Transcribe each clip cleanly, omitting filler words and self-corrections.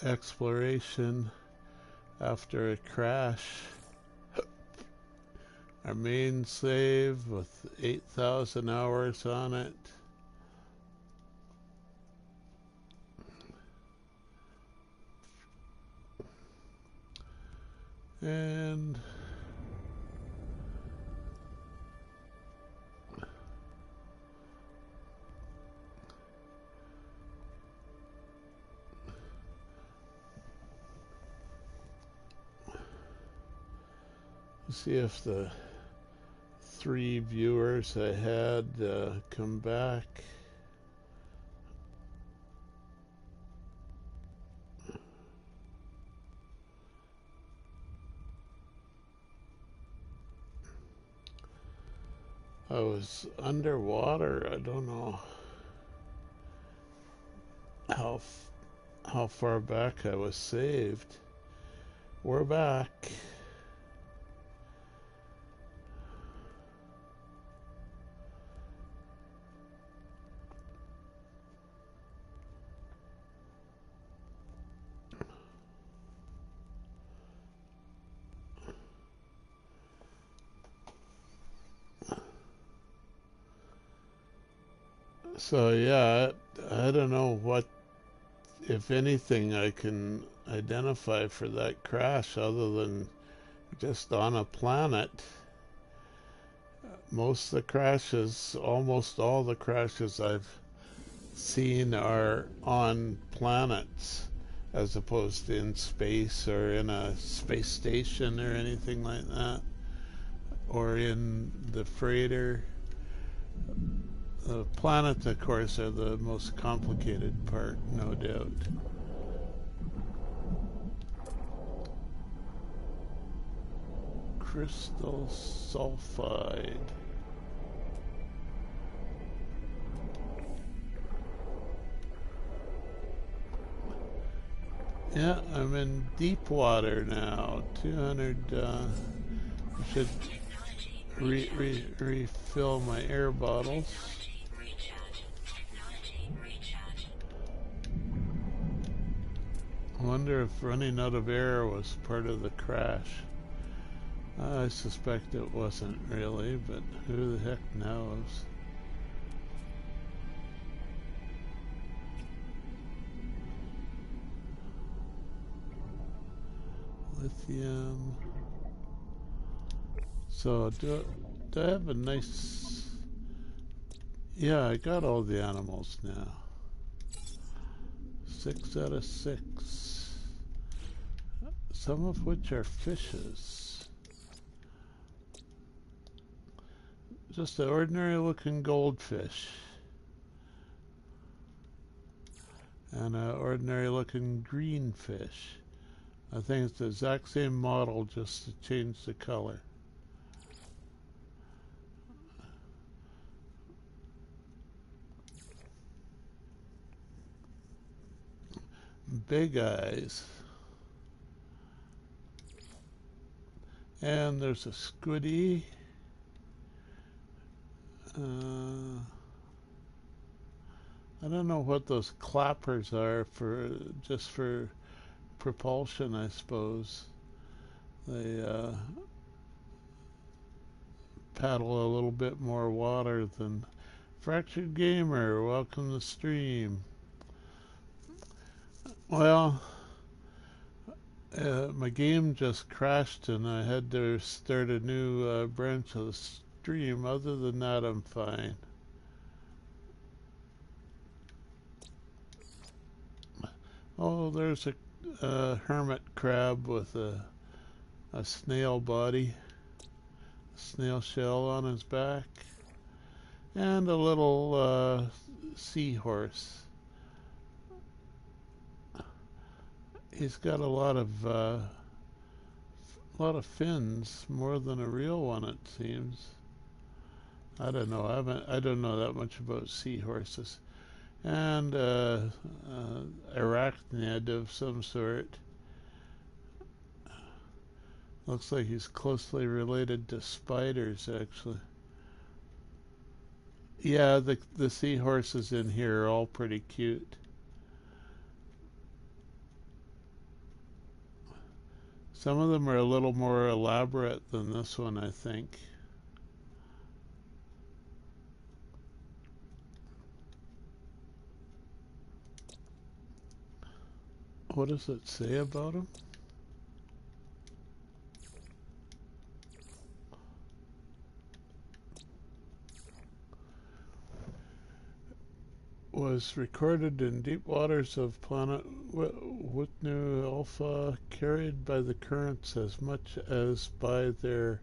exploration after a crash. Our main save with 8,000 hours on it. And see if the 3 viewers I had come back. I was underwater. I don't know how far back I was saved. We're back. So yeah, I don't know what, if anything, I can identify for that crash other than just on a planet. Most of the crashes, almost all the crashes I've seen are on planets as opposed to in space or in a space station or anything like that, or in the freighter. The planets, of course, are the most complicated part, no doubt. Crystal sulfide. Yeah, I'm in deep water now. 200, I should refill my air bottles. I wonder if running out of air was part of the crash. I suspect it wasn't really, but who the heck knows? Lithium. So do I have a nice... Yeah, I got all the animals now. 6 out of 6. Some of which are fishes. Just an ordinary looking goldfish. And an ordinary looking green fish. I think it's the exact same model, just to change the color. Big eyes. And there's a squiddy. I don't know what those clappers are for, just for propulsion, I suppose. They paddle a little bit more water than... Fractured Gamer, welcome to the stream. Well, my game just crashed and I had to start a new branch of the stream. Other than that, I'm fine. Oh, there's a hermit crab with a snail body, a snail shell on his back, and a little seahorse. He's got a lot of fins, more than a real one, it seems. I don't know. I don't know that much about seahorses. And arachnid of some sort. Looks like he's closely related to spiders, actually. Yeah, the seahorses in here are all pretty cute. Some of them are a little more elaborate than this one, I think. What does it say about them? Was recorded in deep waters of planet Witnu Alpha, carried by the currents as much as by their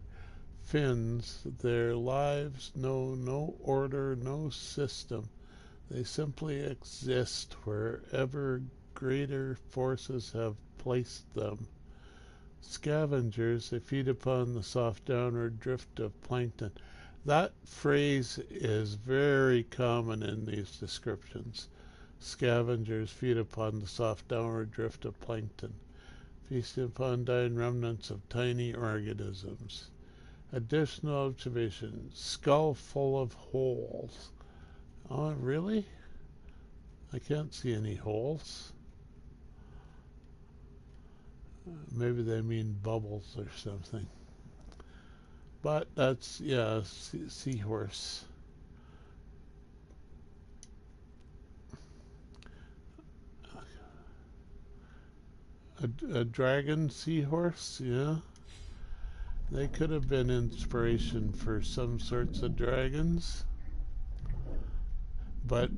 fins. Their lives know no order, no system. They simply exist wherever greater forces have placed them. Scavengers, they feed upon the soft downward drift of plankton. That phrase is very common in these descriptions. Scavengers feed upon the soft downward drift of plankton, feasting upon dying remnants of tiny organisms. Additional observation, skull full of holes. Oh, really? I can't see any holes. Maybe they mean bubbles or something. But that's, yeah, seahorse. A dragon seahorse, yeah. They could have been inspiration for some sorts of dragons. But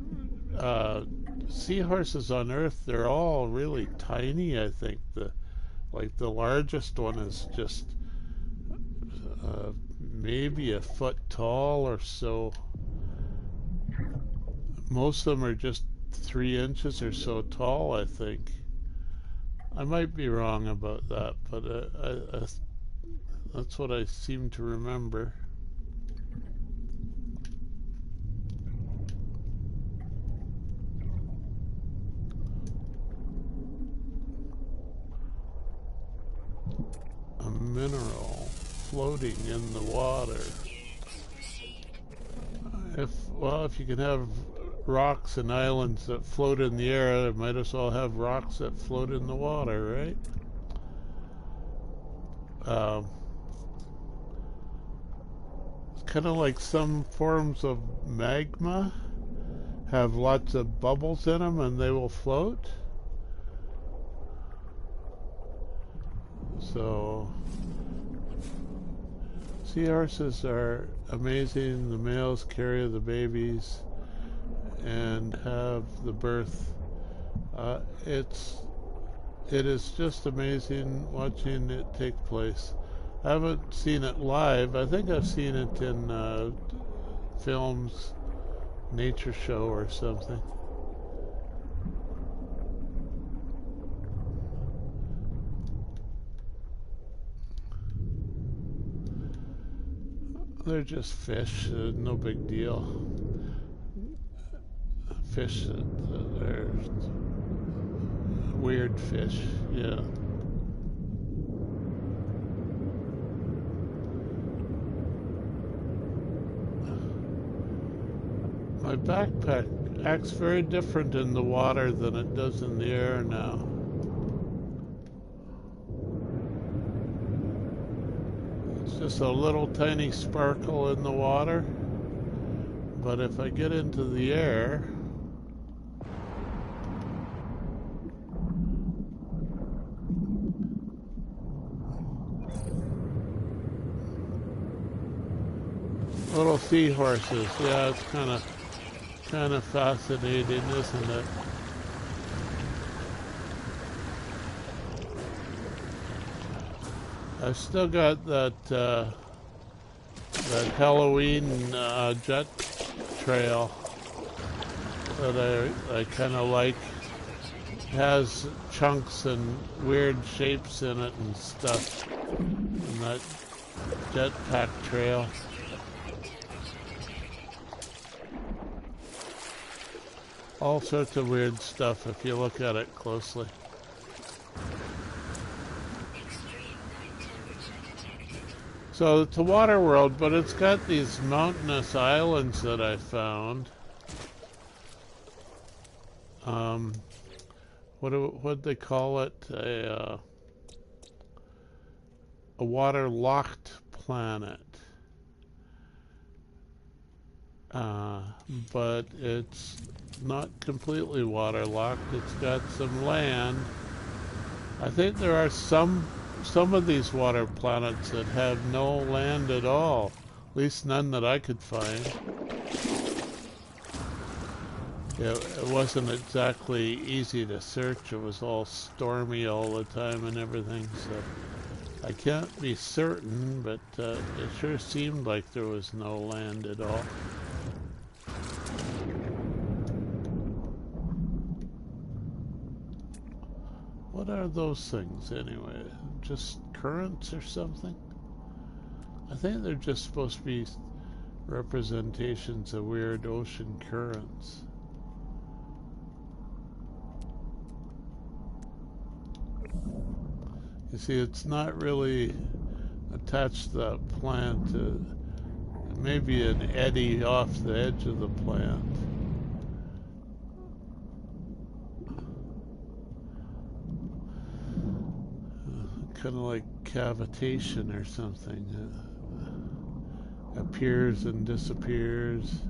seahorses on Earth, they're all really tiny, I think. The largest one is just maybe a foot tall or so. Most of them are just 3 inches or so tall, I think. I might be wrong about that, but that's what I seem to remember. A mineral floating in the water. If you can have rocks and islands that float in the air, it might as well have rocks that float in the water, right? It's kind of like some forms of magma have lots of bubbles in them and they will float. So seahorses are amazing. The males carry the babies and have the birth. It is just amazing watching it take place. I haven't seen it live. I think I've seen it in films, nature show or something. They're just fish, no big deal. Fish, they're weird fish, yeah. My backpack acts very different in the water than it does in the air now. It's just a little tiny sparkle in the water, but if I get into the air, little seahorses, yeah, it's kind of fascinating, isn't it? I've still got that Halloween jet trail that I kind of like. It has chunks and weird shapes in it and stuff. And that jetpack trail. All sorts of weird stuff if you look at it closely. So it's a water world, but it's got these mountainous islands that I found. What'd they call it? a waterlocked planet. But it's not completely waterlocked. It's got some land. I think there are some of these water planets that have no land at all. At least none that I could find. It wasn't exactly easy to search. It was all stormy all the time and everything, so I can't be certain, but it sure seemed like there was no land at all. What are those things anyway? Just currents or something? I think they're just supposed to be representations of weird ocean currents. You see, it's not really attached to that plant. Maybe an eddy off the edge of the plant. Kind of like cavitation or something. Appears and disappears.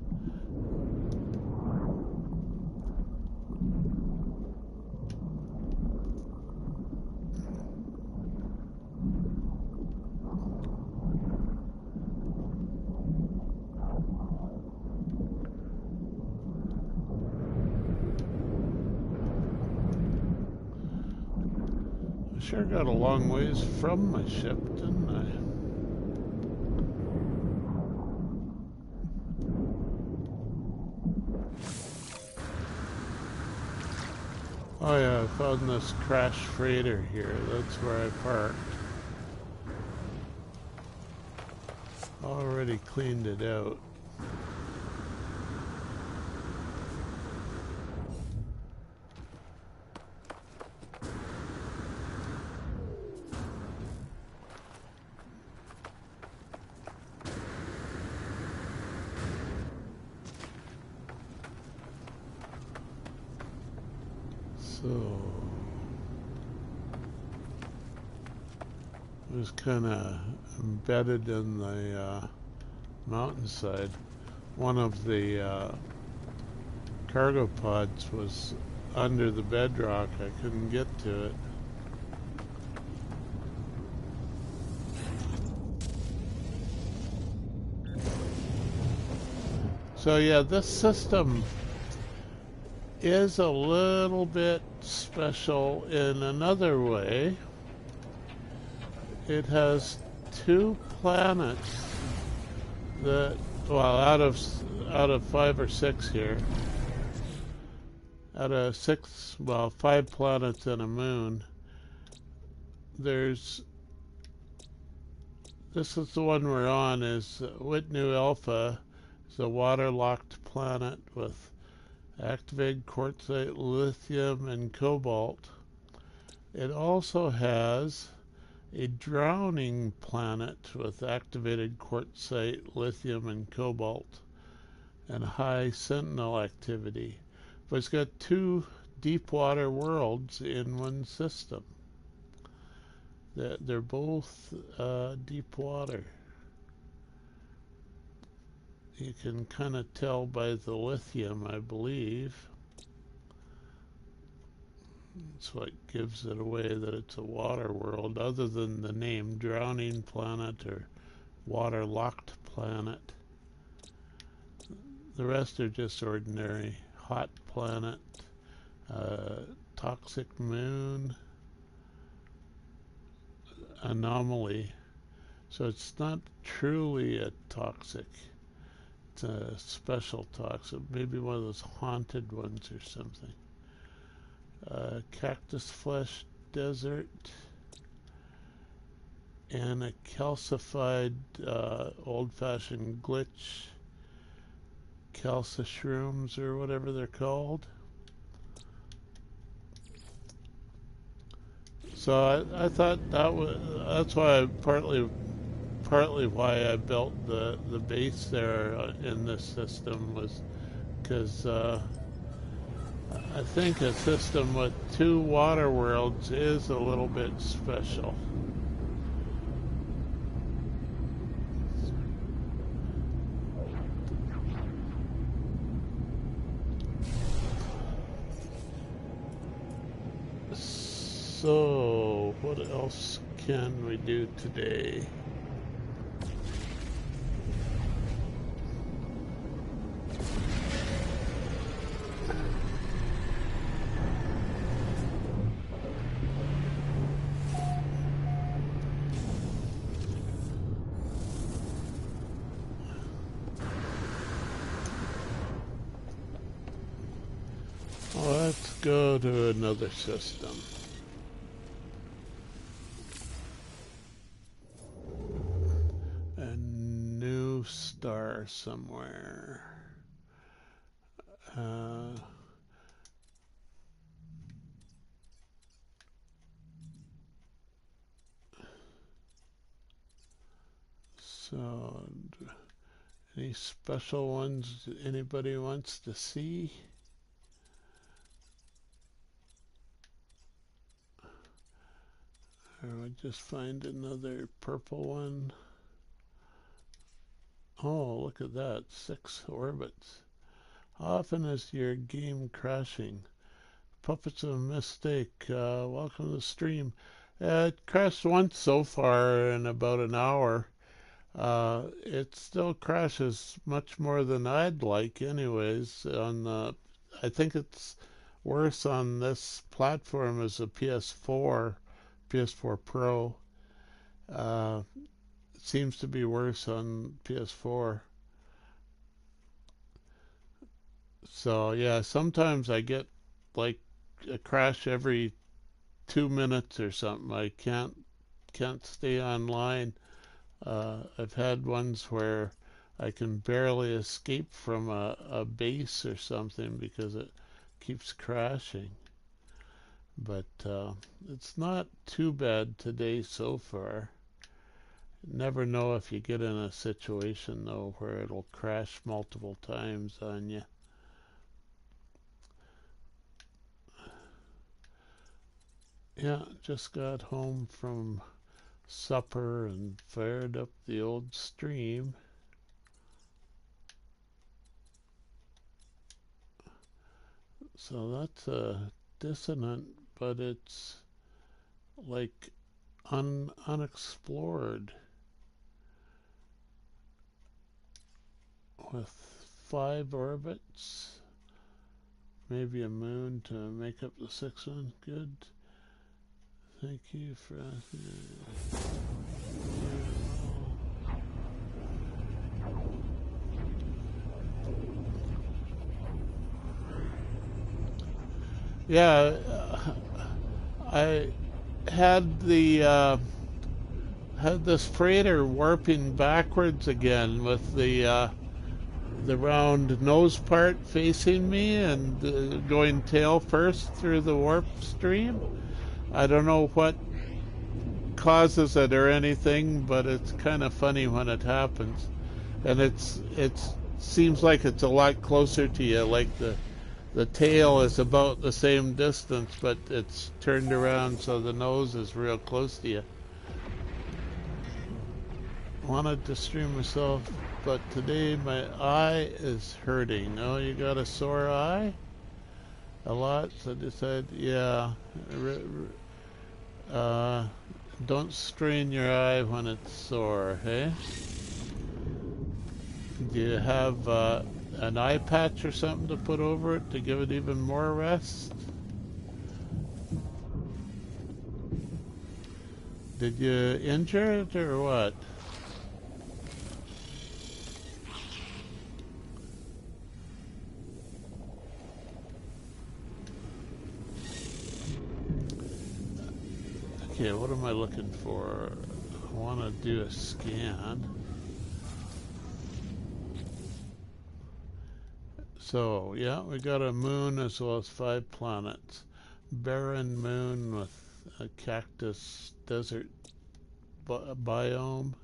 Sure got a long ways from my ship, didn't I? Oh yeah, I found this crashed freighter here. That's where I parked. Already cleaned it out. So it was kind of embedded in the mountainside. One of the cargo pods was under the bedrock. I couldn't get to it. So yeah, this system is a little bit special in another way. It has 2 planets that, well, out of 5 or 6 here, out of 6, well, 5 planets and a moon, this is the one we're on, is Whitnu Alpha. It's a waterlocked planet with activated quartzite, lithium, and cobalt. It also has a drowning planet with activated quartzite, lithium, and cobalt, and high sentinel activity. But it's got 2 deep water worlds in one system. They're both deep water. You can kind of tell by the lithium, I believe. It's what gives it away that it's a water world, other than the name drowning planet or waterlocked planet. The rest are just ordinary hot planet, toxic moon, anomaly. So it's not truly a toxic. It's a special toxic, maybe one of those haunted ones or something. Cactus flesh desert, and a calcified old-fashioned glitch calca shrooms or whatever they're called. So I thought that's why partly why I built the base there in this system, was because I think a system with 2 water worlds is a little bit special. So, what else can we do today? Let's go to another system. A new star somewhere. So, any special ones anybody wants to see? Or I'll just find another purple one. Oh, look at that, 6 orbits. How often is your game crashing? Puppet's a mistake. Welcome to the stream. It crashed once so far in about an hour. It still crashes much more than I'd like anyways. I think it's worse on this platform as a PS4 Pro. It seems to be worse on PS4. So yeah, sometimes I get like a crash every 2 minutes or something. I can't stay online. I've had ones where I can barely escape from a base or something because it keeps crashing. But it's not too bad today so far. Never know if you get in a situation though where it'll crash multiple times on you. Yeah, just got home from supper and fired up the old stream. So that's a dissonant, but it's like unexplored with 5 orbits, maybe a moon to make up the 6th one. Good. Thank you for asking. Yeah, I had this freighter warping backwards again with the round nose part facing me and going tail first through the warp stream. I don't know what causes it or anything, but it's kind of funny when it happens. And it seems like it's a lot closer to you, like the tail is about the same distance, but it's turned around so the nose is real close to you. Wanted to stream myself, but today my eye is hurting. Oh, you got a sore eye? A lot? So I decided, yeah. Don't strain your eye when it's sore, hey? Do you have an eye patch or something to put over it to give it even more rest? Did you injure it or what? Okay, what am I looking for? I want to do a scan. So, yeah, we got a moon as well as 5 planets. Barren moon with a cactus desert biome.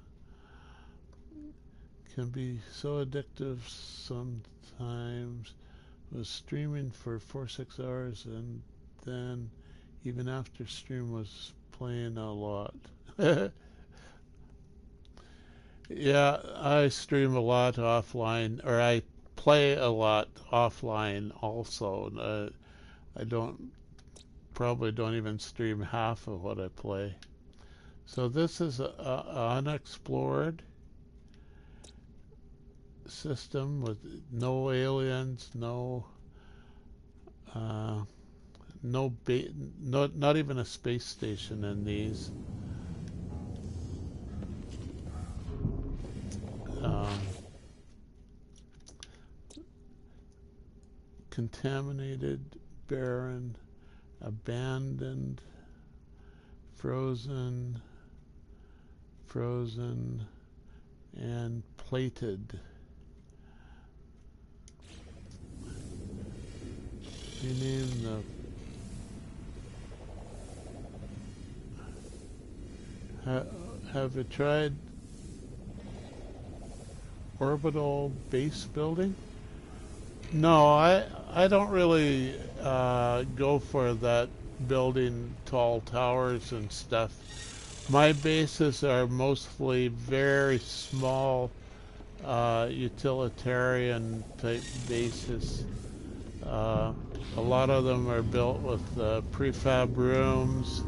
Can be so addictive sometimes. Was streaming for 4-6 hours and then even after stream was playing a lot. Yeah, I stream a lot offline, or I play a lot offline also. I don't probably don't even stream half of what I play. So this is a unexplored system with no aliens, not even a space station in these. Contaminated, barren, abandoned, frozen, and plated. Rename the... have you tried orbital base building? No, I don't really go for that, building tall towers and stuff. My bases are mostly very small utilitarian type bases. A lot of them are built with prefab rooms,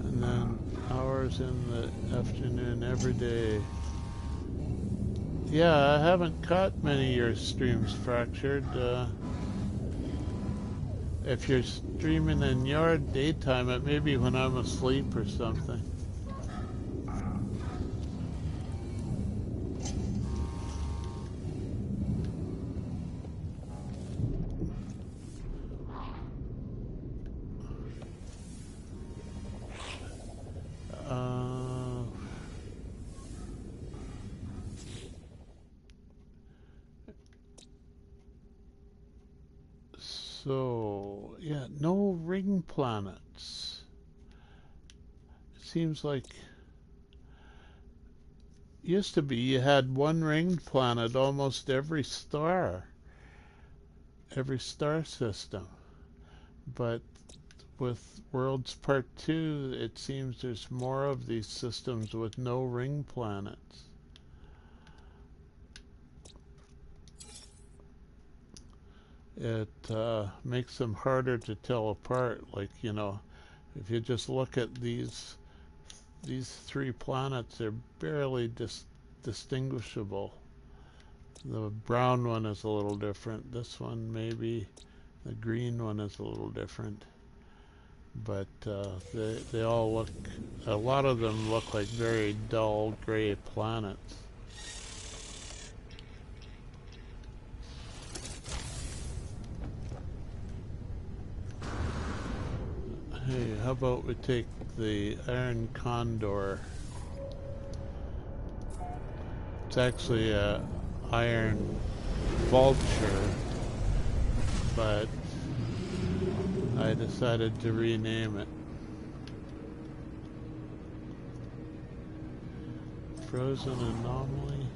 and then hours in the afternoon every day. Yeah, I haven't caught many of your streams, Fractured. If you're streaming in your daytime, it may be when I'm asleep or something. So, yeah, no ring planets. It seems like used to be you had one ringed planet almost every star system. But with Worlds Part 2, it seems there's more of these systems with no ring planets. It makes them harder to tell apart. Like, you know, if you just look at these three planets, they're barely distinguishable. The brown one is a little different. This one maybe. The green one is a little different. But they all look, a lot of them look like very dull gray planets. Hey, how about we take the Iron Condor? It's actually a Iron Vulture, but I decided to rename it. Frozen Anomaly.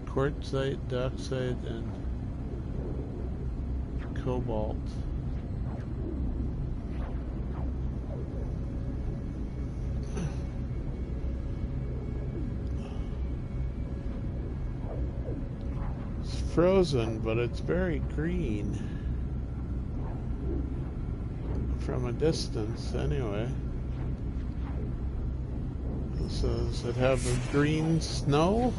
Quartzite, Doxite, and Cobalt. It's frozen, but it's very green. From a distance, anyway. So does it have a green snow?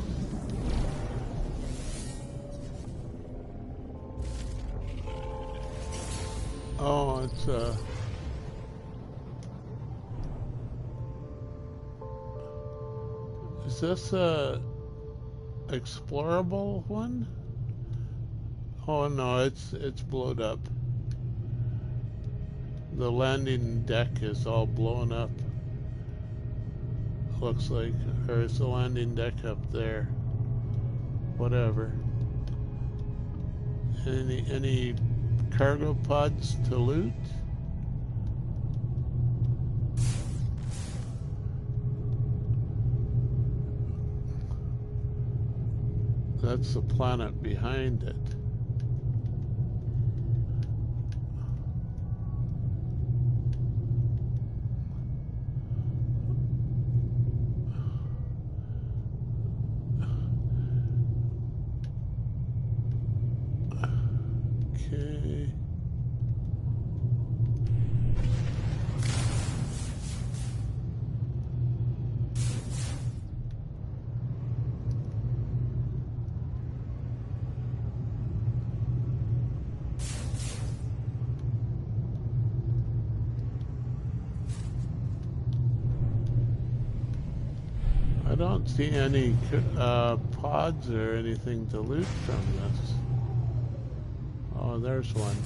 Oh, it's is this a explorable one? Oh no, it's blown up. The landing deck is all blown up. Looks like, or is the landing deck up there? Whatever. Any cargo pods to loot? That's the planet behind it. Okay. I don't see any pods or anything to loot from this. Oh, there's one.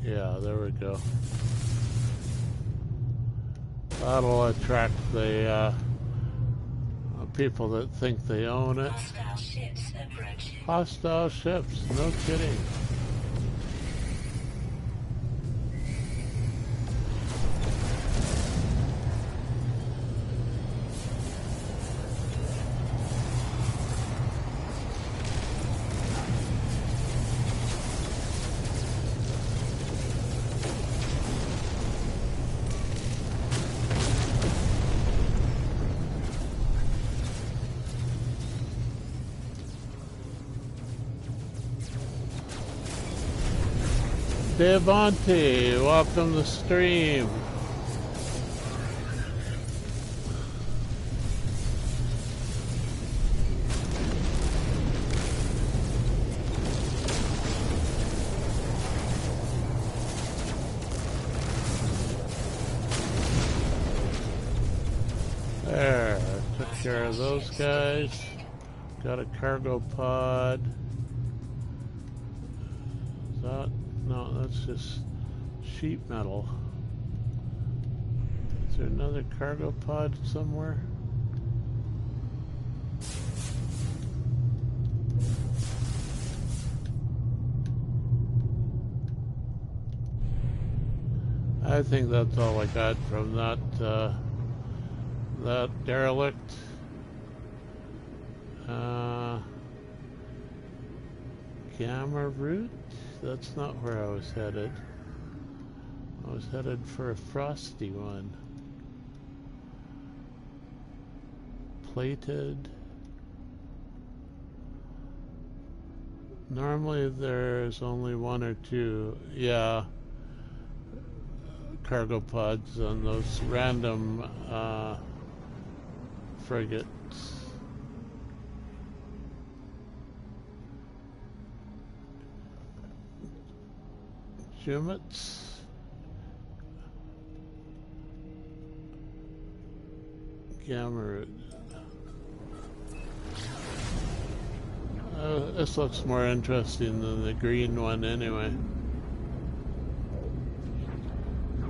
Yeah, there we go. That'll attract the people that think they own it. Hostile ships approaching. Hostile ships, no kidding. Devontae, welcome to the stream. There, took care of those guys. Got a cargo pod. Is that? No, that's just sheet metal. Is there another cargo pod somewhere? I think that's all I got from that that derelict. Gamma route? That's not where I was headed. I was headed for a frosty one. Plated. Normally there's only one or two, yeah, cargo pods on those random frigates. Jumets. Gamma root. This looks more interesting than the green one anyway.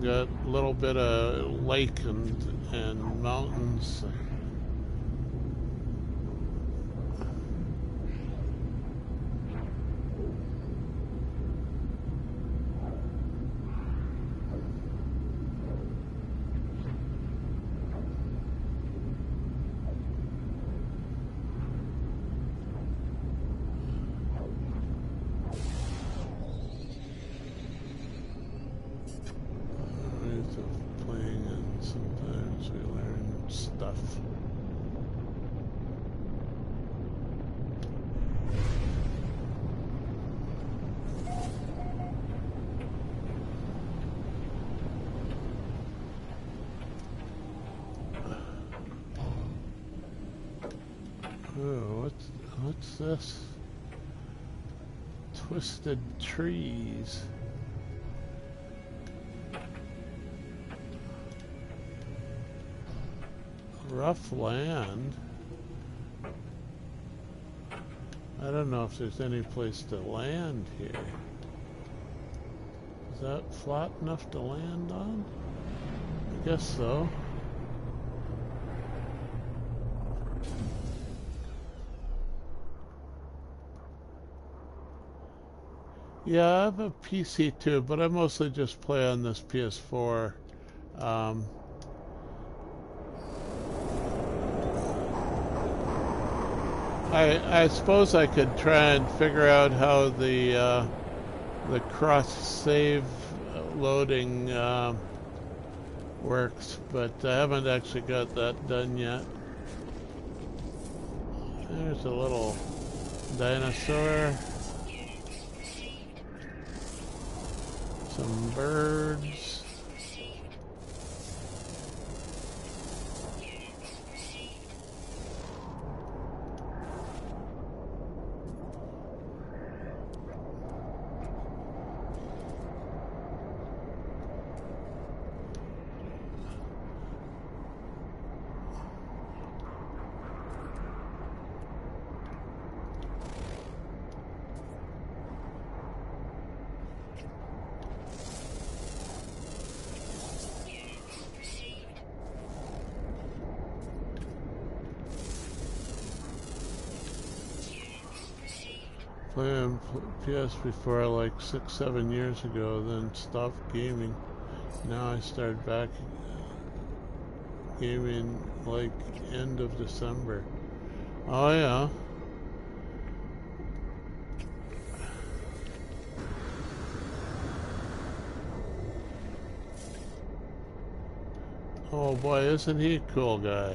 Got a little bit of lake and mountains. What's this? Twisted trees. Rough land. I don't know if there's any place to land here. Is that flat enough to land on? I guess so. Yeah, I have a PC too, but I mostly just play on this PS4. I suppose I could try and figure out how the cross-save loading works, but I haven't actually got that done yet. There's a little dinosaur. Some birds. Playing PS4 like 6-7 years ago, then stopped gaming. Now I started back gaming like end of December. Oh yeah. Oh boy, isn't he a cool guy?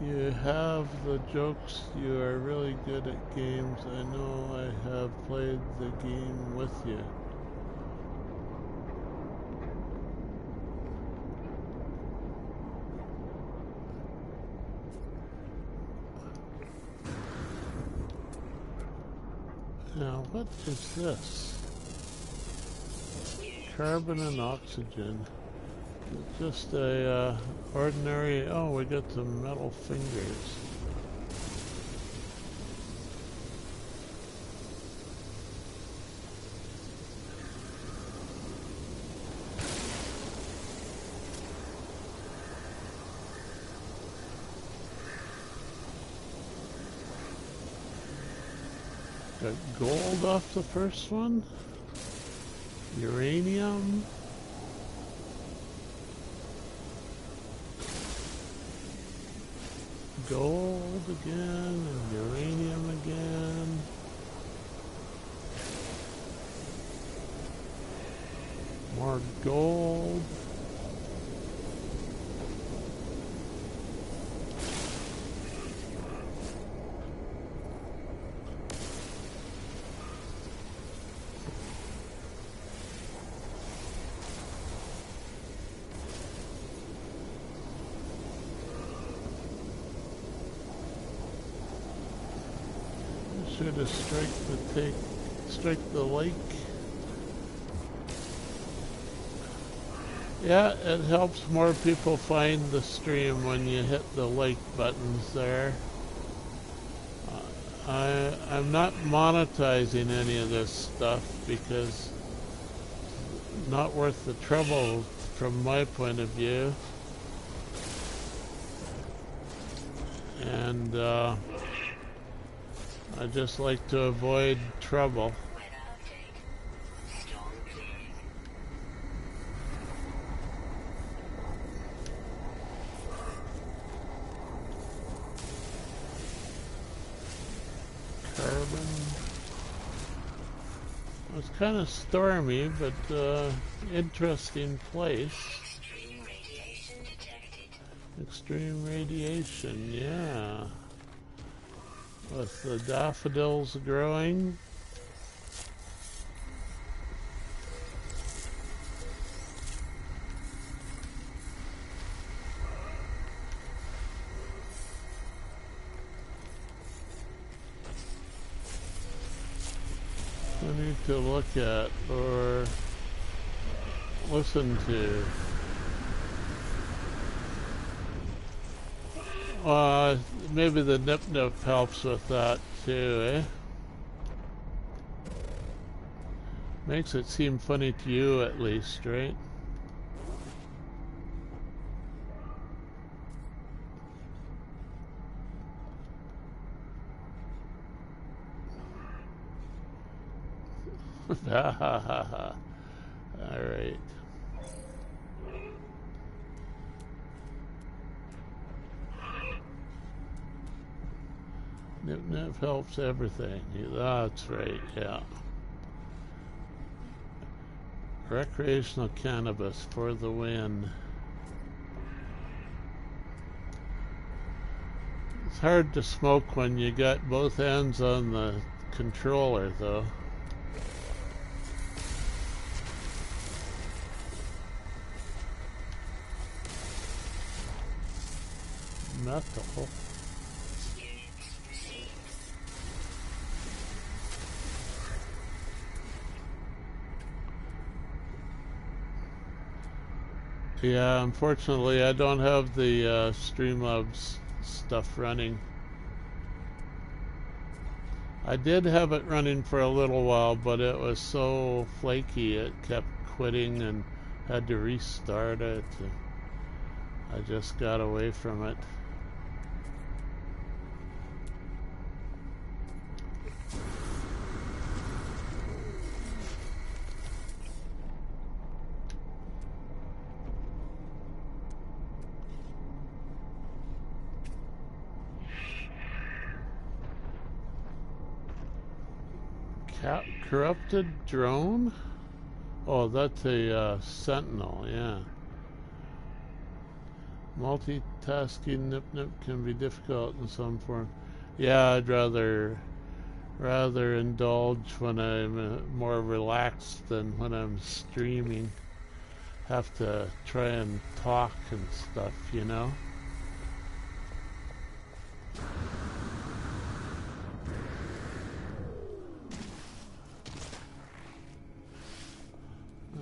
You have the jokes. You are really good at games. I know I have played the game with you. Now, what is this? Carbon and oxygen. Just a ordinary. Oh, we got some metal fingers. Got gold off the first one. Uranium. Gold again, and uranium again. More gold. Should have strike the lake. Yeah, it helps more people find the stream when you hit the like buttons there. I'm not monetizing any of this stuff because it's not worth the trouble from my point of view. And I just like to avoid trouble. Carbon. It's kind of stormy, but interesting place. Extreme radiation detected. Extreme radiation, yeah. With the daffodils growing. I need to look at or listen to. Maybe the nip helps with that too, eh? Makes it seem funny to you at least, right? Ha ha ha ha. Alright. Nip helps everything. That's right, yeah. Recreational cannabis for the win. It's hard to smoke when you got both hands on the controller, though. Metal. Yeah, unfortunately, I don't have the Streamlabs stuff running. I did have it running for a little while, but it was so flaky it kept quitting and had to restart it. I just got away from it. Corrupted drone? Oh, that's a Sentinel, yeah. Multitasking nip can be difficult in some form. Yeah, I'd rather indulge when I'm more relaxed than when I'm streaming. Have to try and talk and stuff, you know?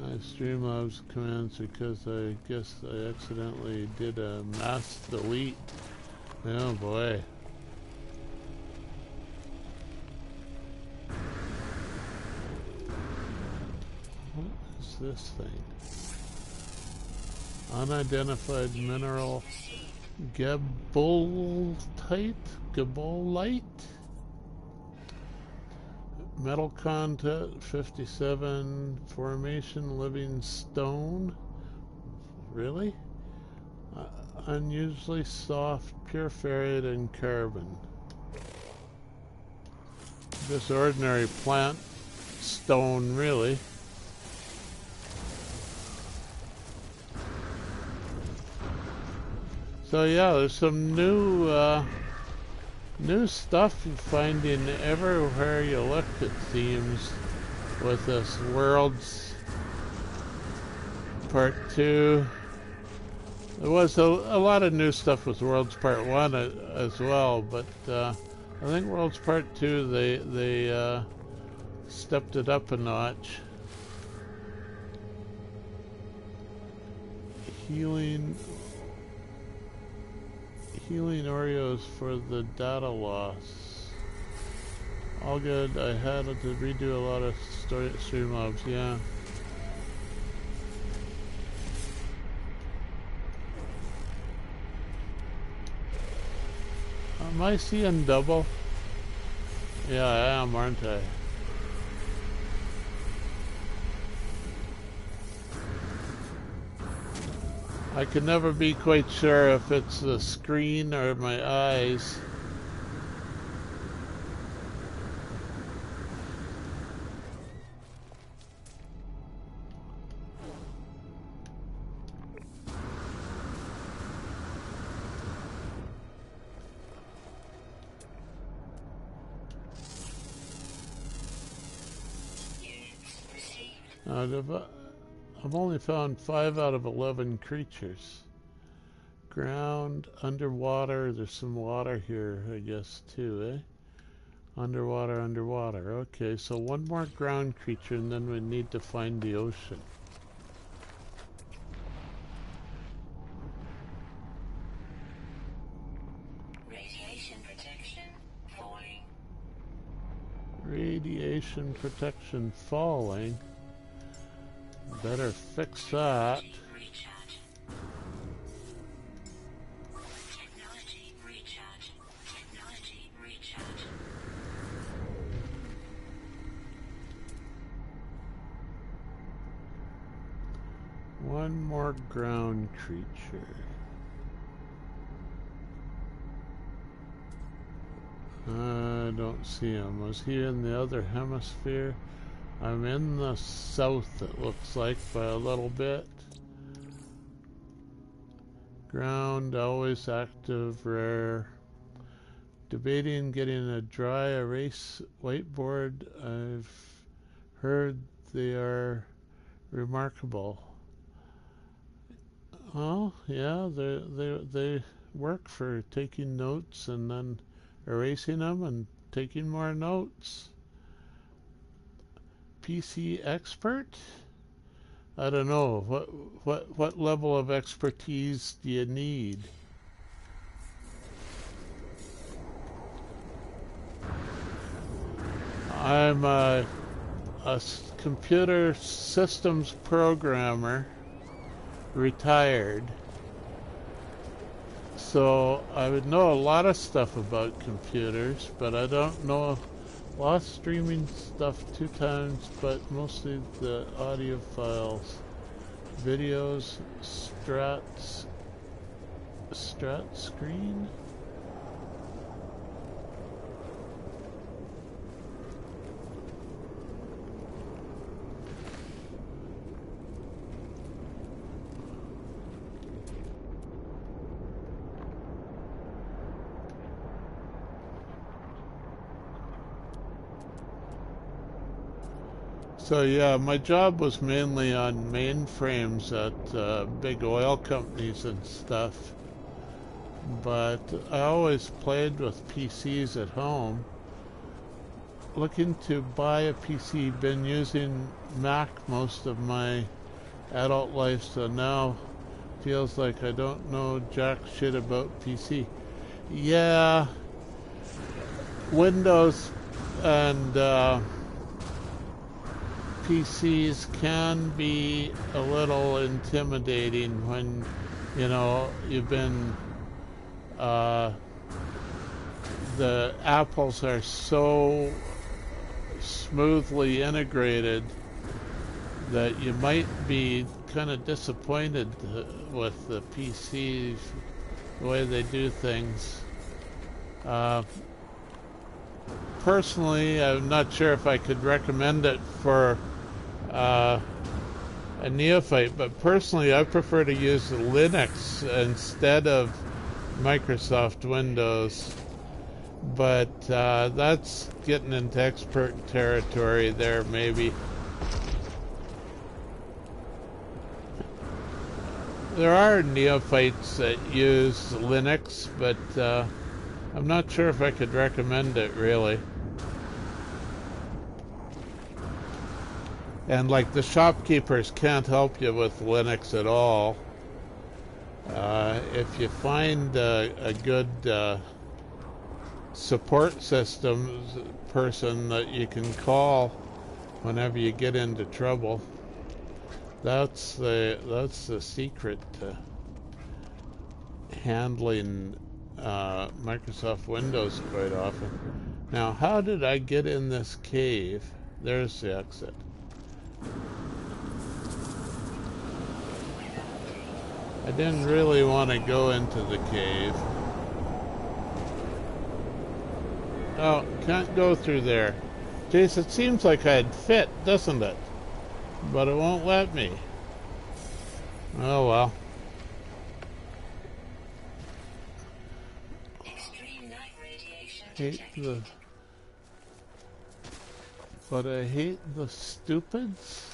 I Streamlabs commands because I guess I accidentally did a mass delete. Oh boy. What is this thing? Unidentified mineral gabolite? Metal content 57 formation living stone. Really? Unusually soft, pure ferrite and carbon. Just ordinary plant stone, really. So yeah, there's some new stuff you're finding everywhere you look, it seems, with this Worlds Part 2. There was a lot of new stuff with Worlds Part 1 as well, but I think Worlds Part 2, they stepped it up a notch. Healing Oreos for the data loss. All good. I had to redo a lot of Streamlabs, yeah. Am I seeing double? Yeah, I am, aren't I? I can never be quite sure if it's the screen or my eyes. I've only found 5 out of 11 creatures. Ground, underwater, there's some water here, I guess, too, eh? Underwater. Okay, so one more ground creature and then we need to find the ocean. Radiation protection falling. Radiation protection falling. Better fix that. Technology recharge. One more ground creature. I don't see him. Was he in the other hemisphere? I'm in the south, it looks like, by a little bit. Ground, always active, rare. Debating getting a dry erase whiteboard. I've heard they are remarkable. Oh, yeah, they work for taking notes and then erasing them and taking more notes. PC expert? I don't know. What level of expertise do you need? I'm a computer systems programmer, retired. So I would know a lot of stuff about computers, but I don't know. Lost streaming stuff 2 times, but mostly the audio files. Videos, strat screen? So yeah, my job was mainly on mainframes at big oil companies and stuff. But I always played with PCs at home. Looking to buy a PC, been using Mac most of my adult life, so now feels like I don't know jack shit about PC. Yeah, Windows and PCs can be a little intimidating when, you know, you've been, the apples are so smoothly integrated that you might be kind of disappointed with the PCs, the way they do things. Personally, I'm not sure if I could recommend it for a neophyte, but personally I prefer to use Linux instead of Microsoft Windows. But that's getting into expert territory there, maybe. There are neophytes that use Linux, but I'm not sure if I could recommend it, really. And like the shopkeepers can't help you with Linux at all. If you find a good support systems person that you can call whenever you get into trouble, that's the secret to handling Microsoft Windows quite often. Now, how did I get in this cave? There's the exit. I didn't really want to go into the cave. Oh, can't go through there. Jace, it seems like I'd fit, doesn't it? But it won't let me. Oh well. Extreme night radiation Hate detected. But I hate the stupids.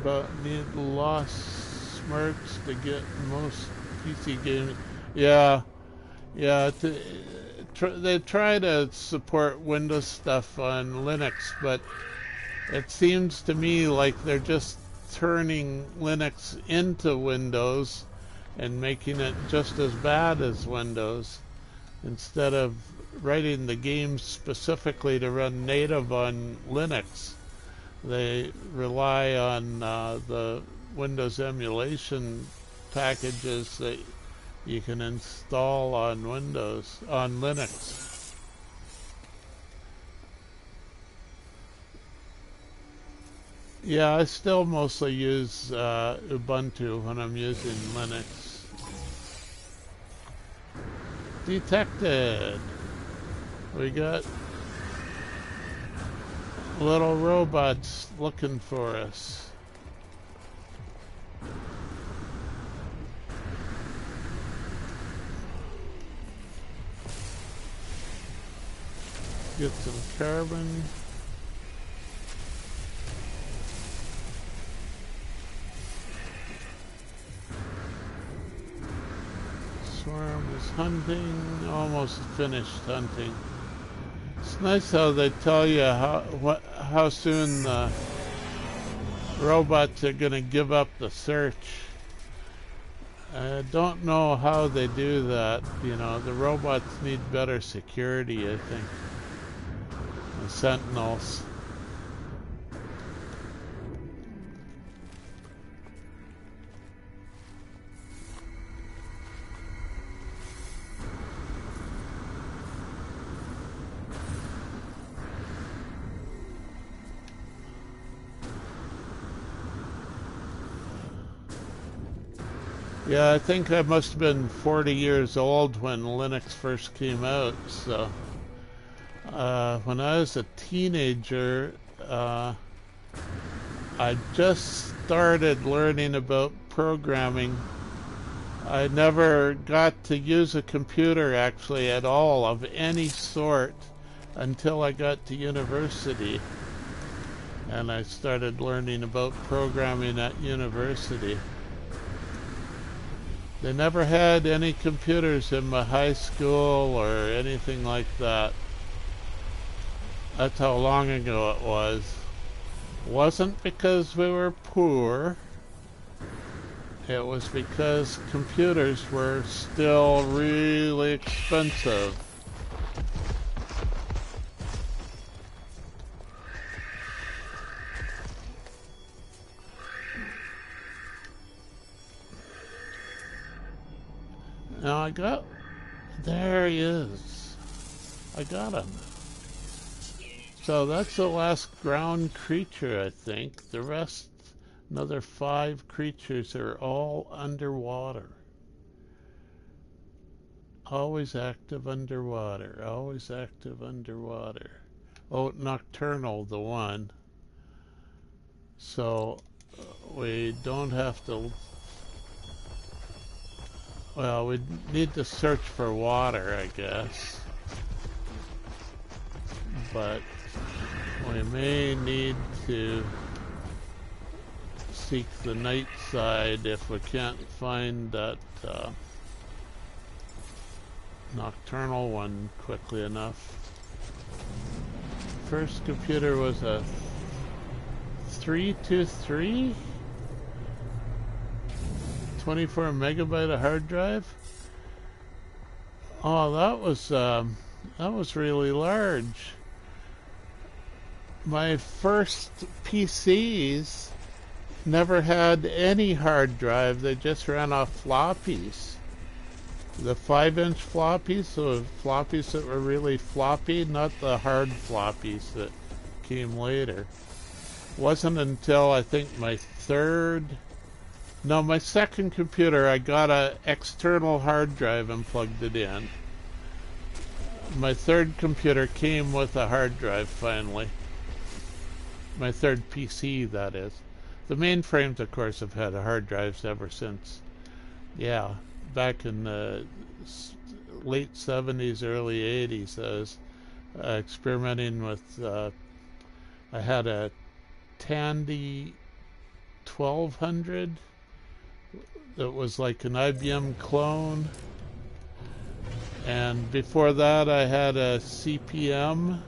But need lost smarts to get most PC games. Yeah, yeah. They try to support Windows stuff on Linux, but it seems to me like they're just turning Linux into Windows and making it just as bad as Windows, instead of writing the games specifically to run native on Linux. They rely on the Windows emulation packages that you can install on Linux. Yeah, I still mostly use Ubuntu when I'm using Linux. Detected. We got little robots looking for us. Get some carbon. Swarm is hunting, almost finished hunting. It's nice how they tell you how soon the robots are going to give up the search. I don't know how they do that. You know, the robots need better security, I think. The sentinels. Yeah, I think I must have been 40 years old when Linux first came out. So when I was a teenager, I just started learning about programming. I never got to use a computer actually at all of any sort until I got to university. And I started learning about programming at university. They never had any computers in my high school or anything like that. That's how long ago it was. Wasn't because we were poor. It was because computers were still really expensive. Now there he is. I got him. So that's the last ground creature, I think. The rest, another 5 creatures, are all underwater. Always active underwater. Always active underwater. Oh, nocturnal, the one. So we don't have to... Well, we need to search for water, I guess. But we may need to seek the night side if we can't find that nocturnal one quickly enough. First computer was a 323, 24 megabyte of hard drive. Oh, that was really large. My first PCs never had any hard drive. They just ran off floppies. The 5-inch floppies, so floppies that were really floppy, not the hard floppies that came later. Wasn't until I think my second computer, I got an external hard drive and plugged it in. My third computer came with a hard drive finally. My third PC, that is. The mainframes, of course, have had hard drives ever since. Yeah, back in the late 70s, early 80s, I was experimenting with... I had a Tandy 1200 that was like an IBM clone. And before that, I had a CPM.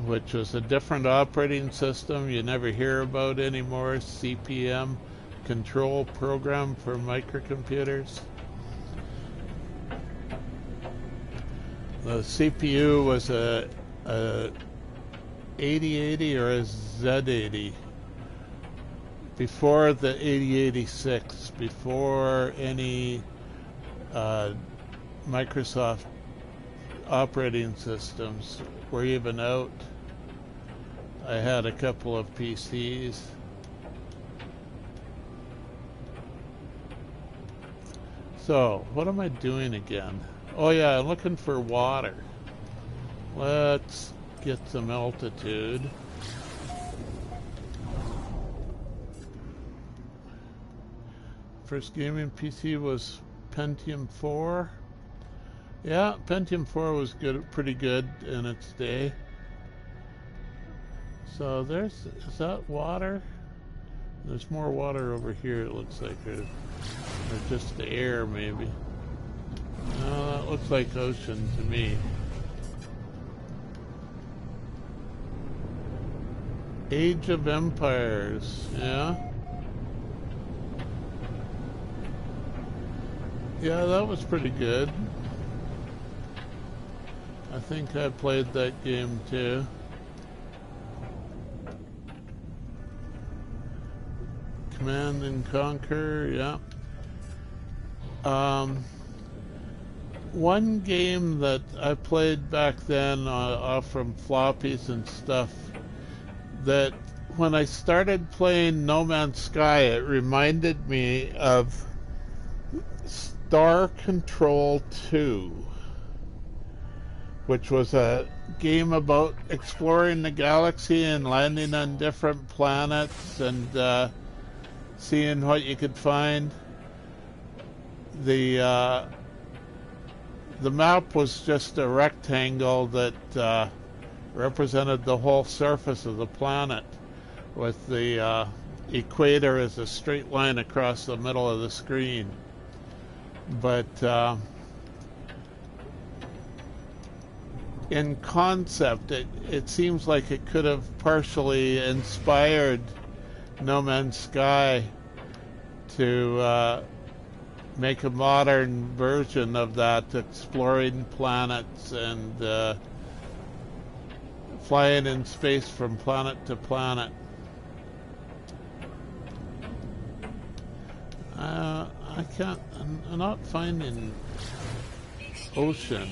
Which was a different operating system you never hear about anymore. CPM, Control Program for Microcomputers. The CPU was a 8080 or a Z80. Before the 8086, before any Microsoft operating systems were even out. I had a couple of PCs. So, what am I doing again? Oh yeah, I'm looking for water. Let's get some altitude. First gaming PC was Pentium 4. Yeah, Pentium 4 was good, pretty good in its day. So is that water? There's more water over here, it looks like, or just the air, maybe. No, that looks like ocean to me. Age of Empires, yeah. Yeah, that was pretty good. I think I played that game too. Command and Conquer, yeah. One game that I played back then off from floppies and stuff, that when I started playing No Man's Sky, it reminded me of Star Control 2, which was a game about exploring the galaxy and landing on different planets and seeing what you could find. The map was just a rectangle that represented the whole surface of the planet, with the equator as a straight line across the middle of the screen. But in concept, it seems like it could have partially inspired No Man's Sky to make a modern version of that, exploring planets and flying in space from planet to planet. I can't, I'm not finding ocean.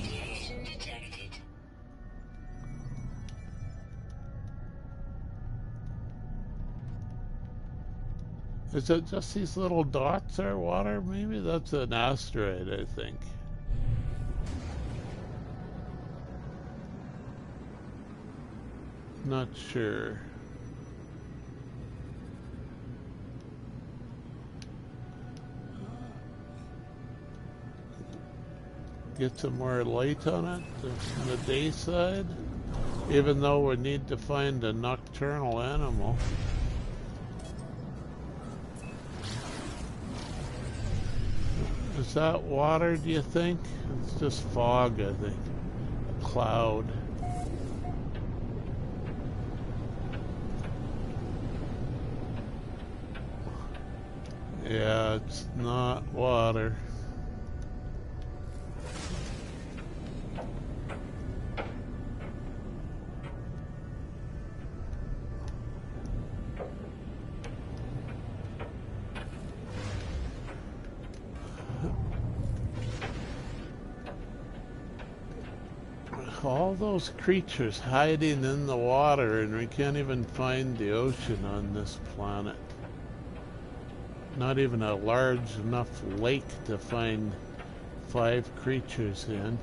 Is it just these little dots are water? Maybe that's an asteroid, I think. Not sure. Get some more light on it from the day side, even though we need to find a nocturnal animal. Is that water, do you think? It's just fog, I think. A cloud. Yeah, it's not water. All those creatures hiding in the water, and we can't even find the ocean on this planet. Not even a large enough lake to find 5 creatures in.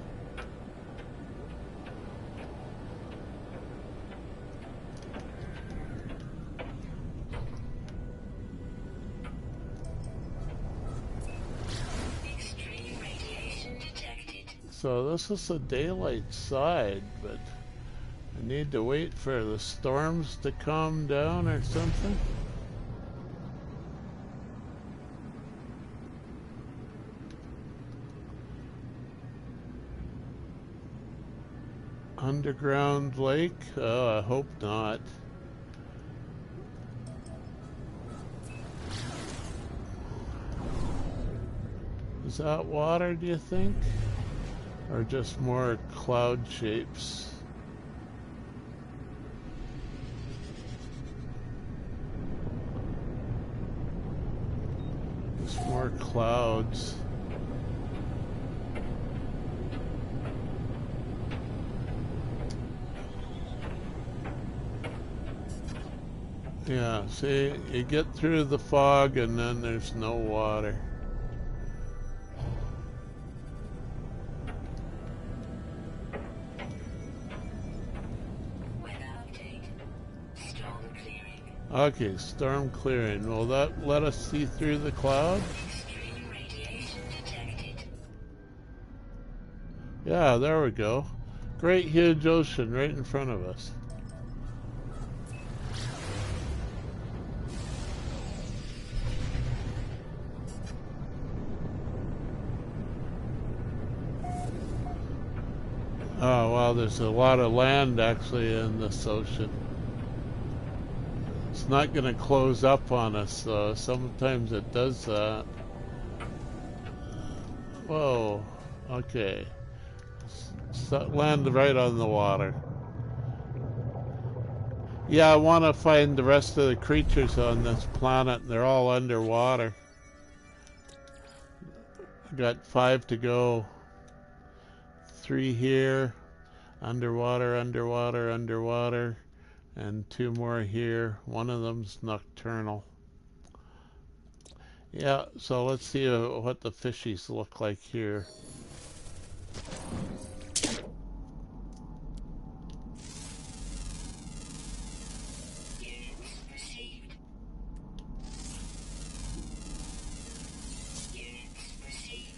So this is the daylight side, but I need to wait for the storms to calm down or something. Underground lake? Oh, I hope not. Is that water, do you think? Or just more cloud shapes? Just more clouds. Yeah, see, you get through the fog and then there's no water. Weather update. Storm clearing. Okay, storm clearing. Will that let us see through the cloud? Extreme radiation detected. Yeah, there we go. Great huge ocean right in front of us. Oh, wow, there's a lot of land actually in this ocean. It's not going to close up on us, though. Sometimes it does that. Whoa, okay. Land right on the water. Yeah, I want to find the rest of the creatures on this planet. They're all underwater. Got 5 to go. 3 here. Underwater, underwater, underwater. And 2 more here. One of them's nocturnal. Yeah, so let's see what the fishies look like here. Units received. Units received.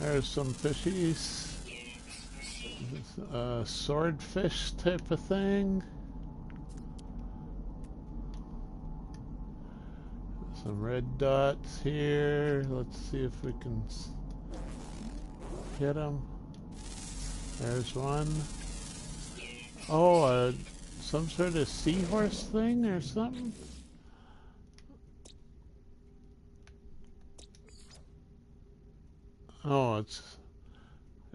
There's some fishies. Units received. Swordfish type of thing. Some red dots here. Let's see if we can hit them. There's one. Oh, some sort of seahorse thing or something? Oh,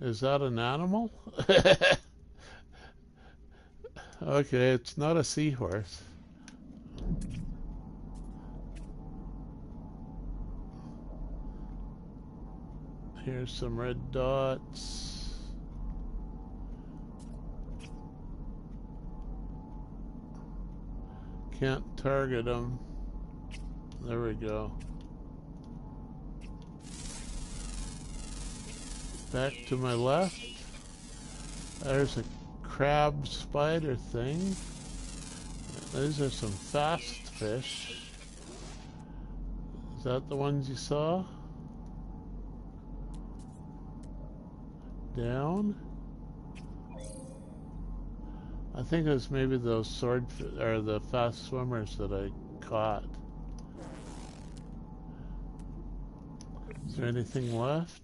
is that an animal? Okay, it's not a seahorse. Here's some red dots. Can't target them. There we go. Back to my left. There's a crab spider thing. These are some fast fish. Is that the ones you saw? Down. I think it was maybe those swordfish or the fast swimmers that I caught. Is there anything left?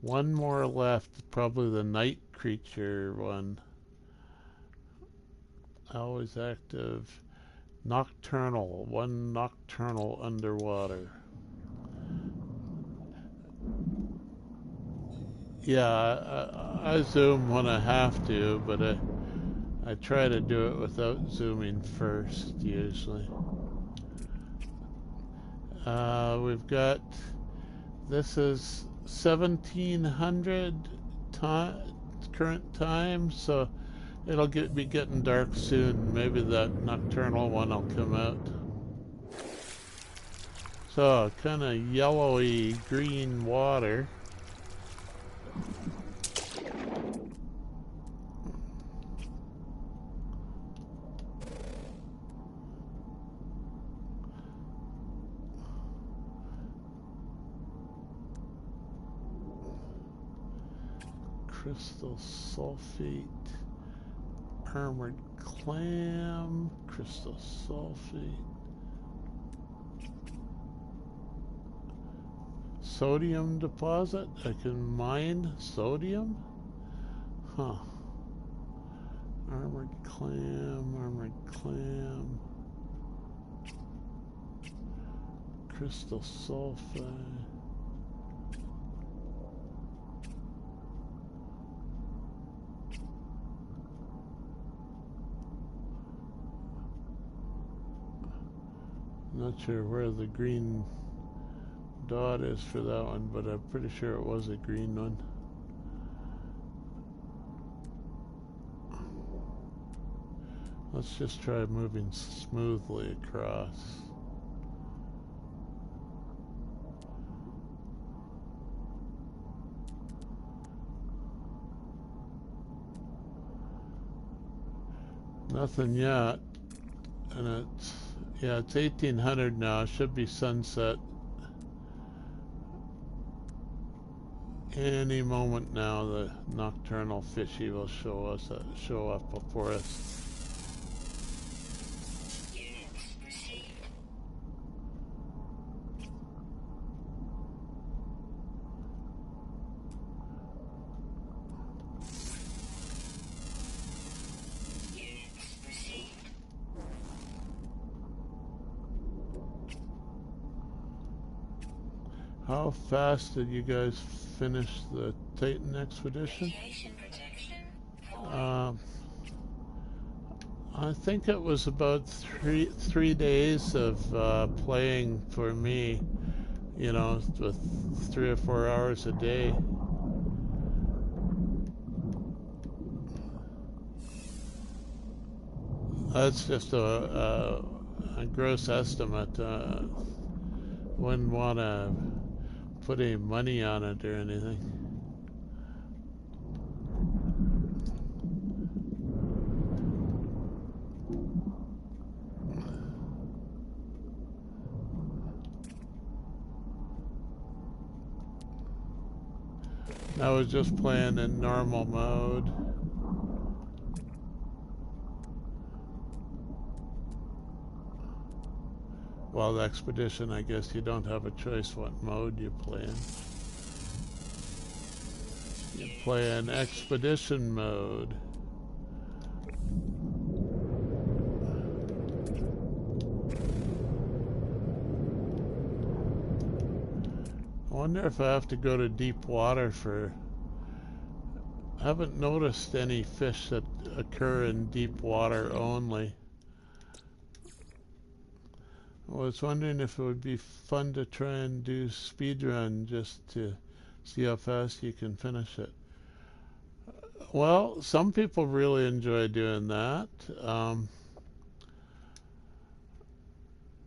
One more left, probably the night creature one. Always active. Nocturnal. One nocturnal underwater. Yeah, I zoom when I have to, but I try to do it without zooming first, usually. We've got, this is 1700 current time, so it'll be getting dark soon. Maybe that nocturnal one will come out. So, kind of yellowy green water. Crystal sulfate, armored clam, crystal sulfate, sodium deposit. I can mine sodium? Huh. Armored clam, crystal sulfate. Not sure where the green dot is for that one, but I'm pretty sure it was a green one. Let's just try moving smoothly across. Nothing yet, and it's 1800 now. It should be sunset any moment now. The nocturnal fishy will show up before us. Units received. Units received. How fast did you guys finish the Titan expedition? Radiation protection. I think it was about three days of playing for me, you know, with 3 or 4 hours a day. That's just a gross estimate. Wouldn't want to put any money on it or anything. I was just playing in normal mode. Well, the expedition, I guess you don't have a choice what mode you play in. You play in expedition mode. I wonder if I have to go to deep water for... I haven't noticed any fish that occur in deep water only. I was wondering if it would be fun to try and do speedrun just to see how fast you can finish it. Well, some people really enjoy doing that.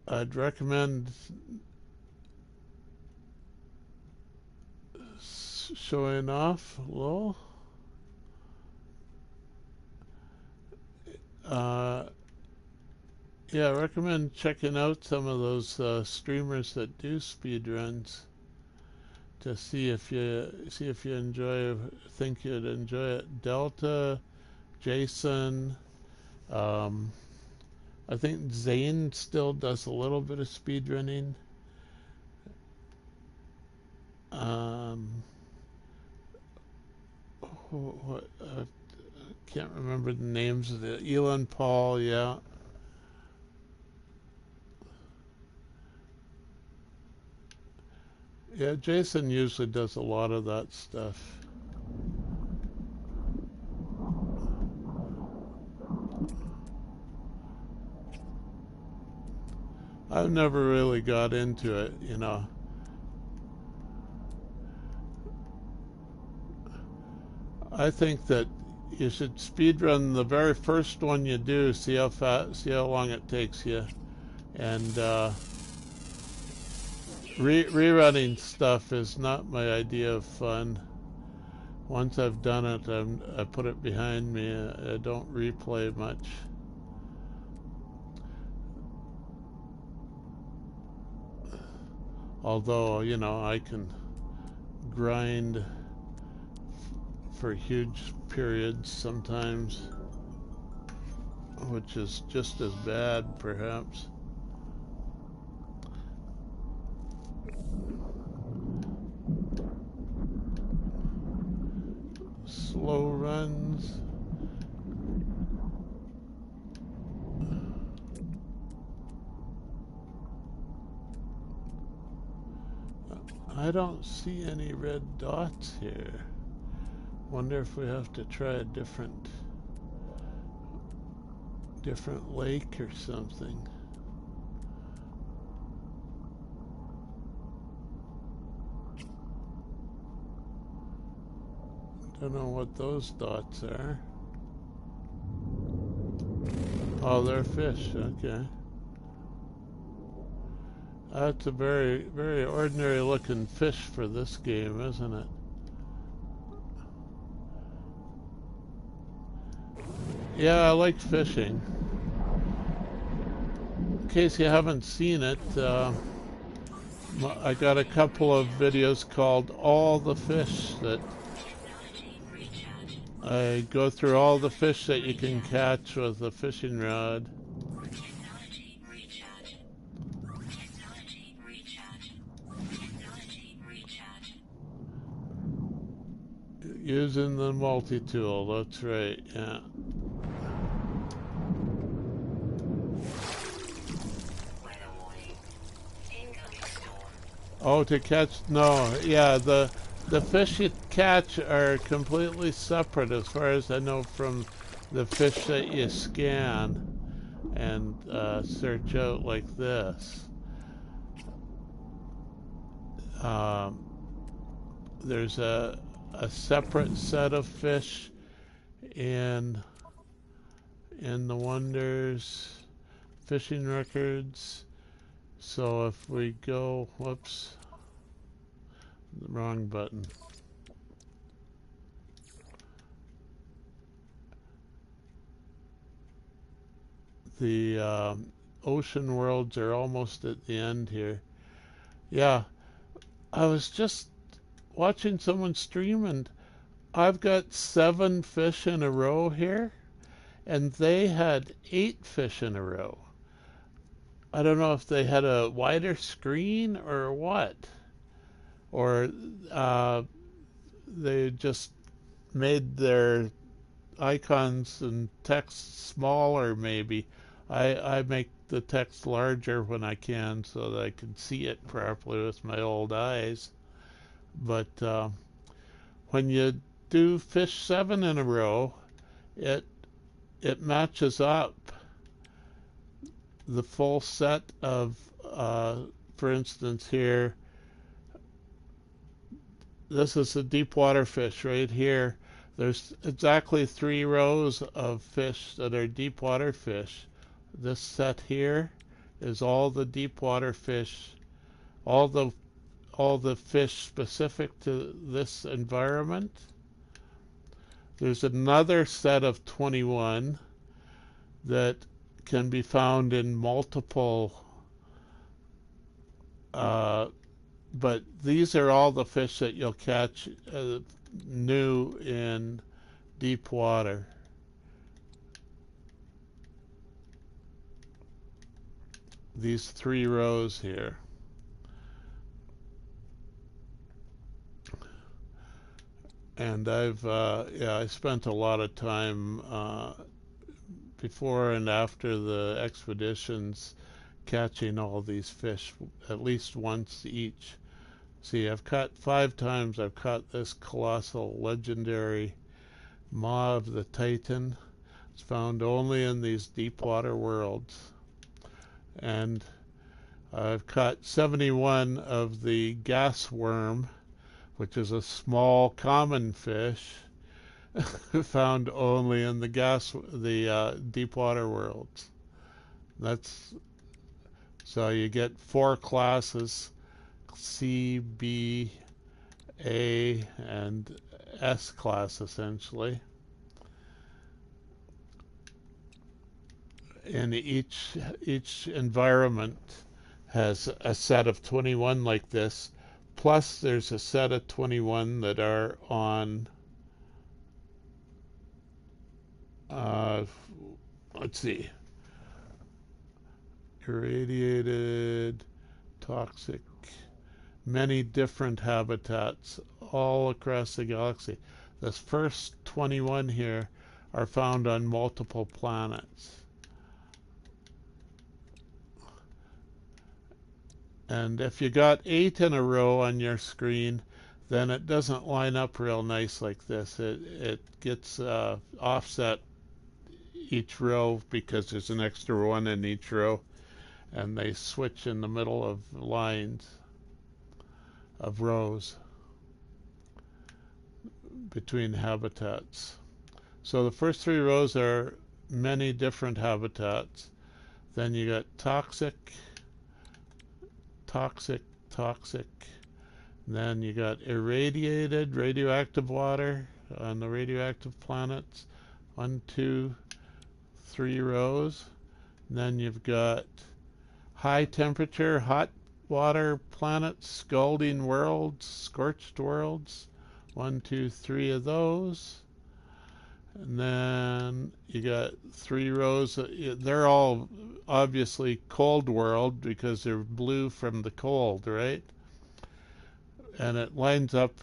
I'd recommend showing off a little. Yeah, I recommend checking out some of those streamers that do speedruns to see if you think you'd enjoy it. Delta, Jason, I think Zane still does a little bit of speedrunning. I can't remember the names of the Elon Paul, yeah. Yeah, Jason usually does a lot of that stuff. I've never really got into it, you know. I think that you should speedrun the very first one you do, see how long it takes you, and rerunning stuff is not my idea of fun. Once I've done it, I put it behind me. I don't replay much. Although, you know, I can grind for huge periods sometimes, which is just as bad, perhaps. Slow runs. I don't see any red dots here. Wonder if we have to try a different lake or something. Don't know what those dots are. Oh, they're fish. Okay. That's a very, very ordinary looking fish for this game, isn't it? Yeah, I like fishing. In case you haven't seen it, I got a couple of videos called All the Fish that Technology recharge. I go through all the fish that you can catch with a fishing rod. Technology recharge. Technology recharge. Technology recharge. Using the multi-tool, that's right, yeah. Weather warning. Incoming storm. Oh, to catch, no, yeah, the fish you catch are completely separate as far as I know from the fish that you scan and search out like this. Um, there's a separate set of fish in the Wonders fishing records. So if we go, whoops, the wrong button. The ocean worlds are almost at the end here. Yeah, I was just watching someone stream and I've got 7 fish in a row here and they had 8 fish in a row. I don't know if they had a wider screen or what. Or they just made their icons and text smaller maybe. I make the text larger when I can so that I can see it properly with my old eyes. But when you do fish 7 in a row, it matches up the full set of, for instance here, this is a deep water fish right here. There's exactly 3 rows of fish that are deep water fish. This set here is all the deep water fish, all the fish specific to this environment. There's another set of 21 that can be found in multiple, but these are all the fish that you'll catch new in deep water. These 3 rows here. And I spent a lot of time before and after the expeditions catching all these fish at least once each. See, I've caught 5 times. I've caught this colossal legendary maw of the Titan. It's found only in these deep water worlds. And I've caught 71 of the gas worm, which is a small common fish found only in the deep water worlds. That's so you get 4 classes: C, B, A, and S class essentially. And each environment has a set of 21 like this. Plus, there's a set of 21 that are on, let's see, irradiated, toxic, many different habitats all across the galaxy. This first 21 here are found on multiple planets. And if you got 8 in a row on your screen, then it doesn't line up real nice like this. It gets offset each row because there's an extra 1 in each row, and they switch in the middle of lines of rows. between habitats. So the first three rows are many different habitats. Then you got toxic, toxic, toxic. Then you got irradiated radioactive water on the radioactive planets. 1, 2, 3 rows. And then you've got high temperature, hot water planets, scalding worlds, scorched worlds. 1, 2, 3 of those. And then you got 3 rows. They're all obviously cold world because they're blue from the cold, right? And it lines up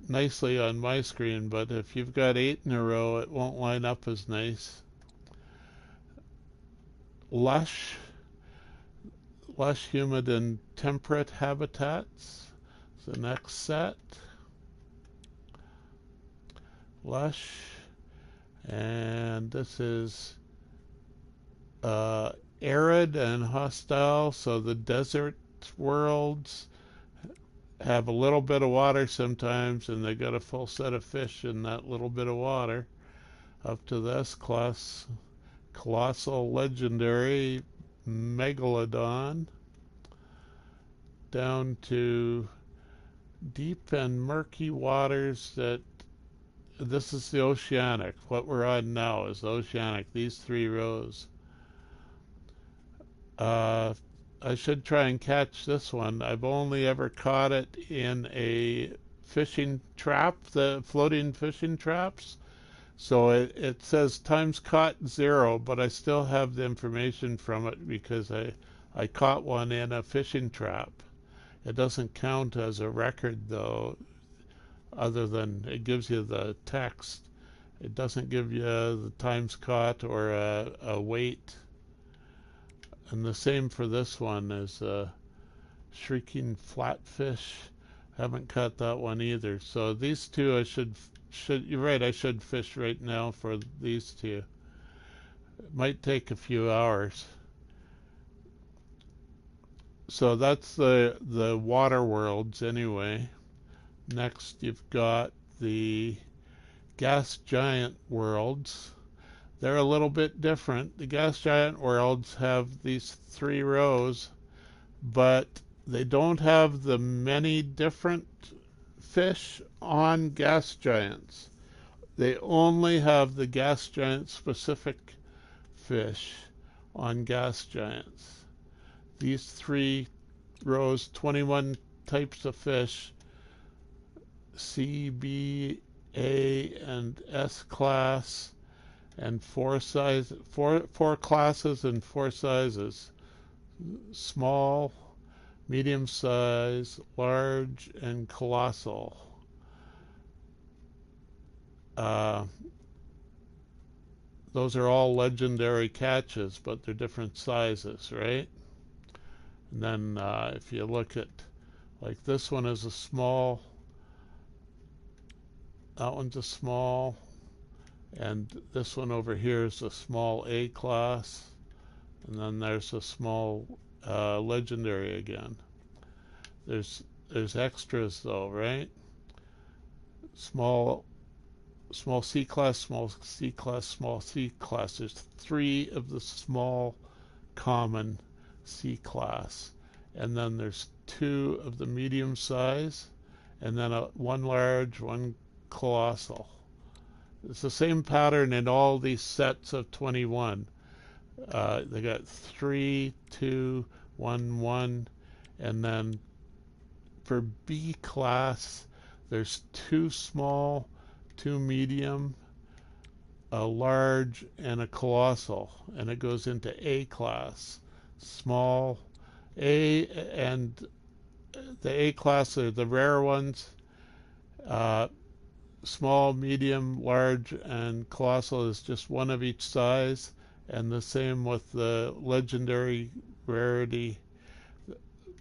nicely on my screen, but if you've got 8 in a row, it won't line up as nice. Lush, humid, and temperate habitats. The next set. Lush, and this is arid and hostile, so the desert worlds have a little bit of water sometimes, and they got a full set of fish in that little bit of water. Up to this class, colossal, legendary megalodon, down to deep and murky waters that this is the oceanic. What we're on now is the oceanic, these 3 rows. I should try and catch this one. I've only ever caught it in a fishing trap, the floating fishing traps. So it says times caught 0, but I still have the information from it because I caught one in a fishing trap. It doesn't count as a record though, other than it gives you the text. It doesn't give you the times caught or a weight. And the same for this one is shrieking flatfish. Haven't caught that one either. So these two I should you're right, I should fish right now for these two. It might take a few hours. So that's the water worlds anyway. Next you've got the gas giant worlds. They're a little bit different. The gas giant worlds have these 3 rows, but they don't have the many different fish on gas giants. They only have the gas giant specific fish on gas giants. These 3 rows, 21 types of fish, C, B, A, and S class, and 4 classes and 4 sizes: small, medium size, large, and colossal. Those are all legendary catches, but they're different sizes, right? And then if you look at, like, this one is a small, that one's a small, and this one over here is a small A class, and then there's a small legendary again. There's extras though, right? Small C class, small C class, small C class. There's 3 of the small common C class, and then there's 2 of the medium size, and then 1 large, 1 colossal. It's the same pattern in all these sets of 21. They got 3, 2, 1, 1, and then for B class, there's 2 small, 2 medium, a large, and a colossal, and it goes into A class. Small, A, and the A class are the rare ones. Small, medium, large, and colossal is just 1 of each size, and the same with the legendary rarity,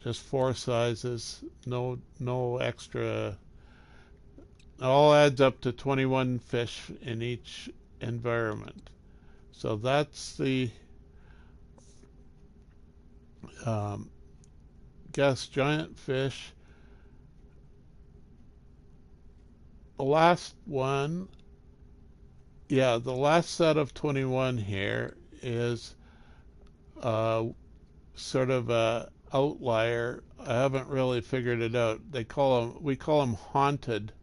just 4 sizes, no extra. It all adds up to 21 fish in each environment. So that's the gas giant fish. the last one, yeah, the last set of 21 here is sort of a outlier. I haven't really figured it out. We call them haunted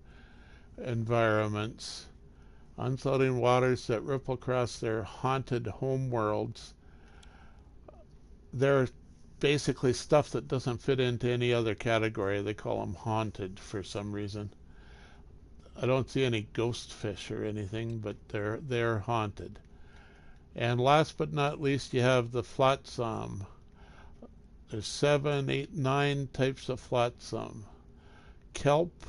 environments, unfloating waters that ripple across their haunted home worlds. They're basically stuff that doesn't fit into any other category. They call them haunted for some reason. I don't see any ghost fish or anything, but they're haunted. And last but not least, you have the flotsam. There's 7, 8, 9 types of flotsam. Kelp,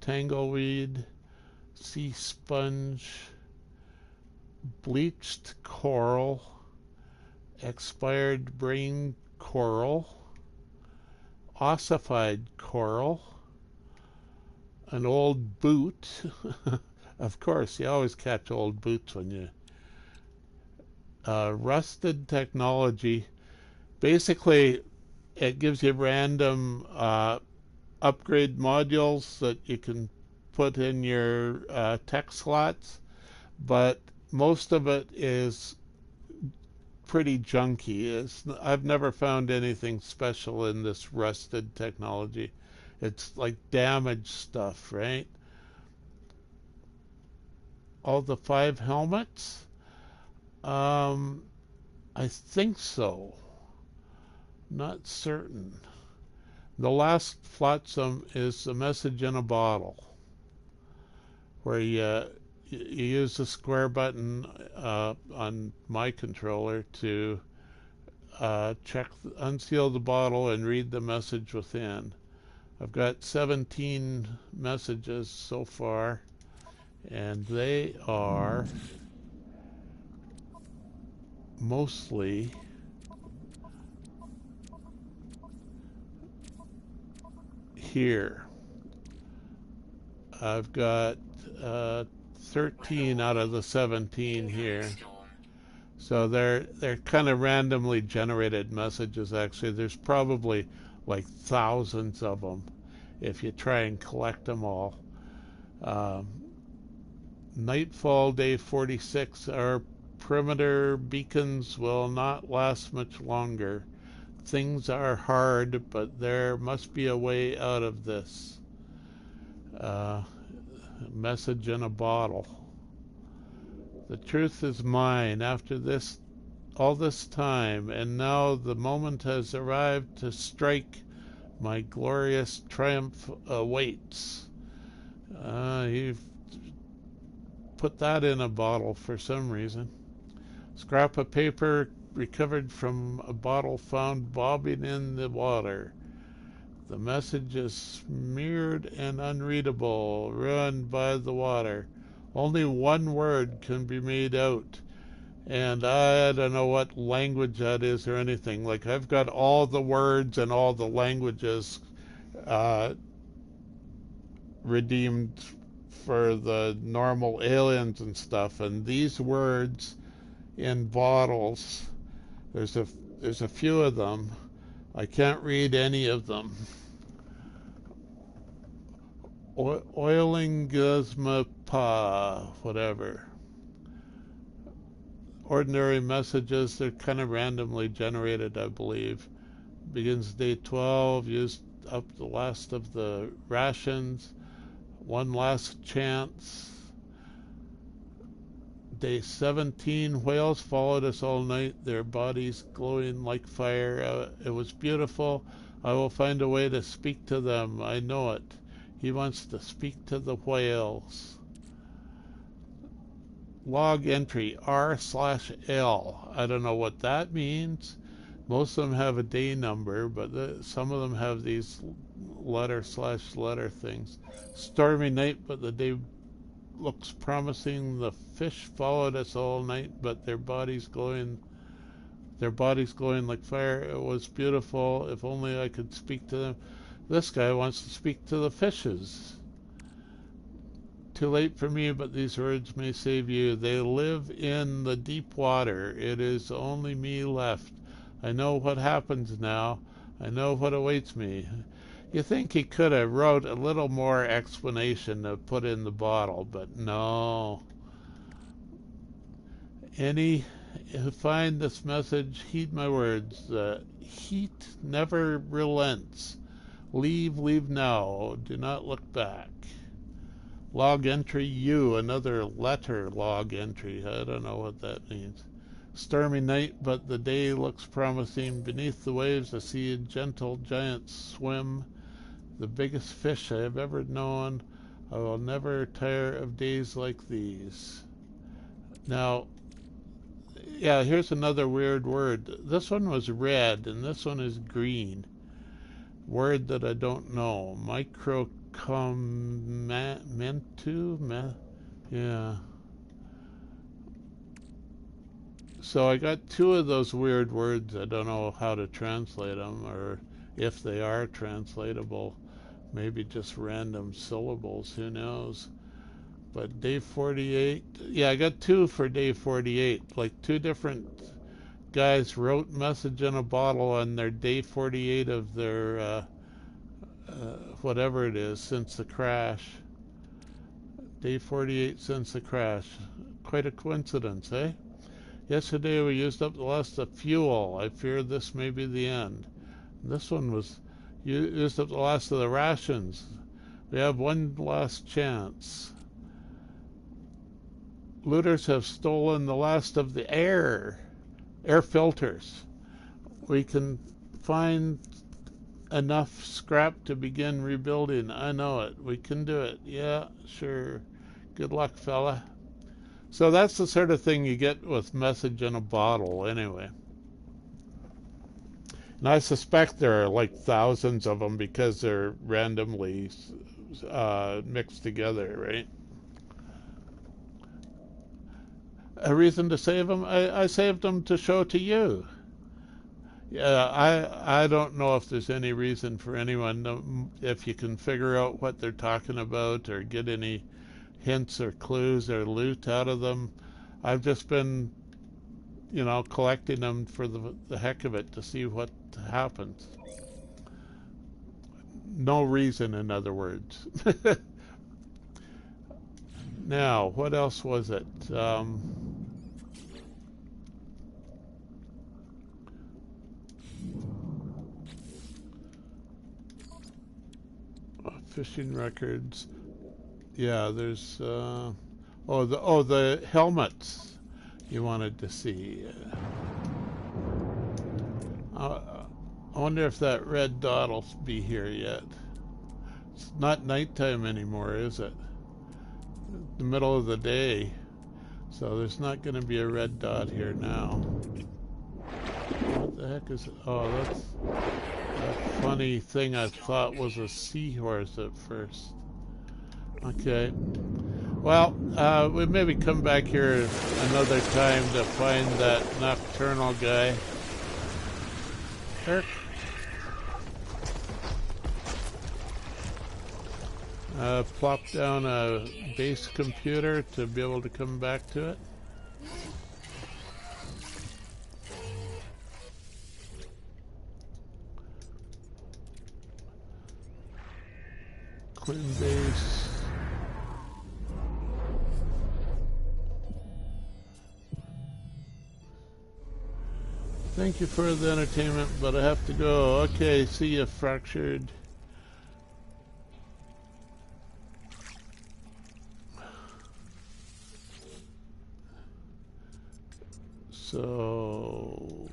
tangleweed, sea sponge, bleached coral, expired brain coral, ossified coral, an old boot. Of course, you always catch old boots when you... rusted technology. Basically, it gives you random upgrade modules that you can put in your tech slots, but most of it is pretty junky. I've never found anything special in this rusted technology. It's like damaged stuff, right? All the 5 helmets? I think so. Not certain. The last flotsam is a message in a bottle, where you use the square button on my controller to unseal the bottle and read the message within. I've got 17 messages so far, and they are mostly here. I've got 13 out of the 17 here. So they're kind of randomly generated messages. Actually, there's probably like thousands of them if you try and collect them all. Nightfall day 46. Our perimeter beacons will not last much longer. Things are hard, but there must be a way out of this. Message in a bottle. The truth is mine after all this time, and now the moment has arrived to strike. My glorious triumph awaits. You've put that in a bottle for some reason. Scrap of paper recovered from a bottle found bobbing in the water. The message is smeared and unreadable, ruined by the water. Only one word can be made out. And I don't know what language that is or anything. Like, I've got all the words and all the languages redeemed for the normal aliens and stuff. And these words in bottles, there's a few of them. I can't read any of them. Oilingazmapa, whatever. Ordinary messages, they're kind of randomly generated, I believe. Begins day 12, used up the last of the rations. One last chance. Day 17, whales followed us all night, their bodies glowing like fire. It was beautiful. I will find a way to speak to them. I know it. He wants to speak to the whales. Log entry R/L. I don't know what that means. Most of them have a day number, but some of them have these letter/letter things. Stormy night, but the day looks promising. The fish followed us all night, but their bodies glowing like fire. It was beautiful. If only I could speak to them. This guy wants to speak to the fishes. Too late for me, but these words may save you. They live in the deep water. It is only me left. I know what happens now. I know what awaits me. You think he could have wrote a little more explanation to put in the bottle, but no. Any who find this message, heed my words. The heat never relents. Leave, leave now. Do not look back. Log entry U, another letter log entry. I don't know what that means. Stormy night, but the day looks promising. Beneath the waves I see a gentle giant swim. The biggest fish I have ever known. I will never tire of days like these. Now, yeah, here's another weird word. This one was red, and this one is green. Word that I don't know. Microcommentu? Yeah. So I got two of those weird words. I don't know how to translate them, or if they are translatable. Maybe just random syllables, who knows. But day 48, yeah, I got two for day 48. Like two different guys wrote message in a bottle on their day 48 of their whatever it is since the crash. Day 48 since the crash. Quite a coincidence, eh? Yesterday we used up the last of fuel. I fear this may be the end. This one was used up the last of the rations. We have one last chance. Looters have stolen the last of the air filters. We can find enough scrap to begin rebuilding. I know it. We can do it. Yeah, sure. Good luck, fella. So that's the sort of thing you get with message in a bottle anyway. And I suspect there are like thousands of them because they're randomly mixed together, right? A reason to save them? I saved them to show to you. Yeah, I don't know if there's any reason for anyone, if you can figure out what they're talking about or get any hints or clues or loot out of them. I've just been, collecting them for the heck of it to see what happens. No reason, in other words. Now, what else was it? Fishing records. Yeah, there's the helmets you wanted to see. I wonder if that red dot will be here yet. It's not nighttime anymore, is it? The middle of the day, so there's not going to be a red dot here now. What the heck is it? Oh, that's a funny thing I thought was a seahorse at first. Okay. Well, we maybe come back here another time to find that nocturnal guy. Eric? Plop down a base computer to be able to come back to it. Clean base. Thank you for the entertainment, but I have to go. Okay, see you, Fractured. So,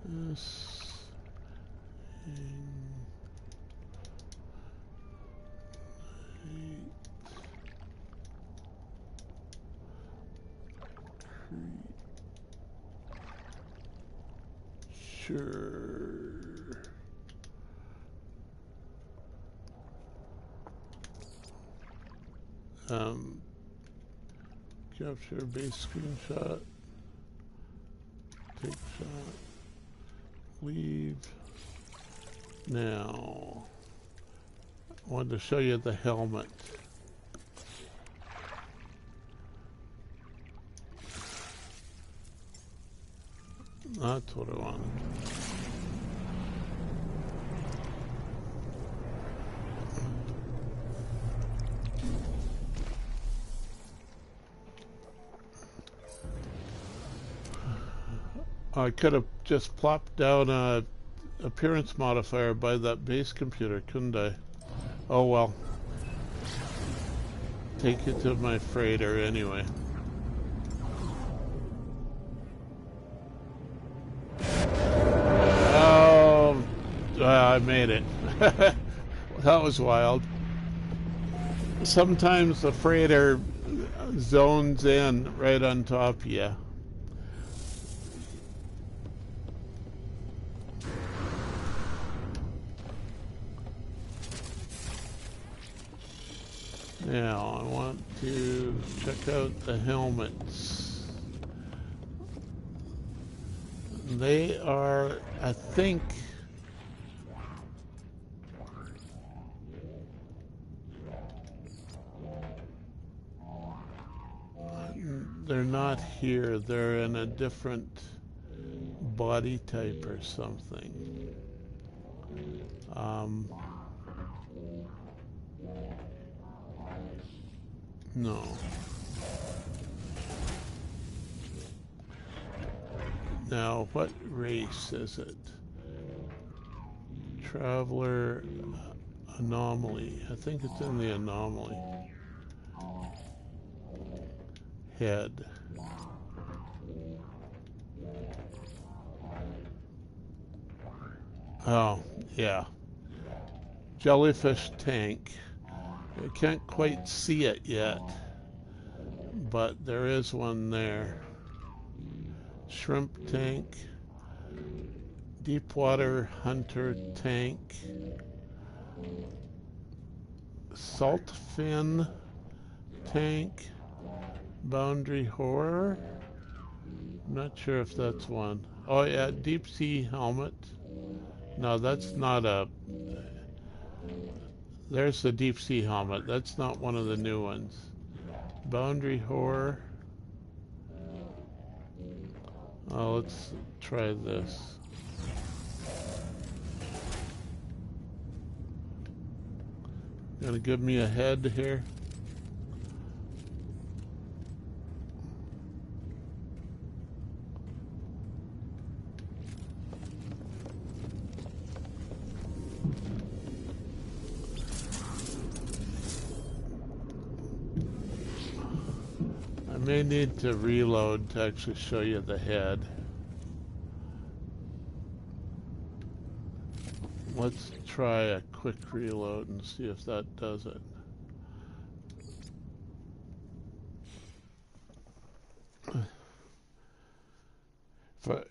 this sure. Capture base screenshot. Take shot. Leave. Now, I wanted to show you the helmet. That's what I want. I could have just plopped down a appearance modifier by that base computer, couldn't I? Oh well. Take it to my freighter anyway. Oh, I made it. That was wild. Sometimes the freighter zones in right on top of you. Now I want to check out the helmets. They are, I think, they're not here. They're in a different body type or something. No. Now, what race is it? Traveler anomaly. I think it's in the anomaly. Head. Oh, yeah. Jellyfish tank. I can't quite see it yet, but there is one there. Shrimp tank. Deepwater hunter tank. Salt fin tank. Boundary horror. I'm not sure if that's one. Oh yeah, deep sea helmet. No, that's not a... There's the deep sea helmet. That's not one of the new ones. Boundary horror. Oh, let's try this. Gonna give me a head here. I may need to reload to actually show you the head. Let's try a quick reload and see if that does it.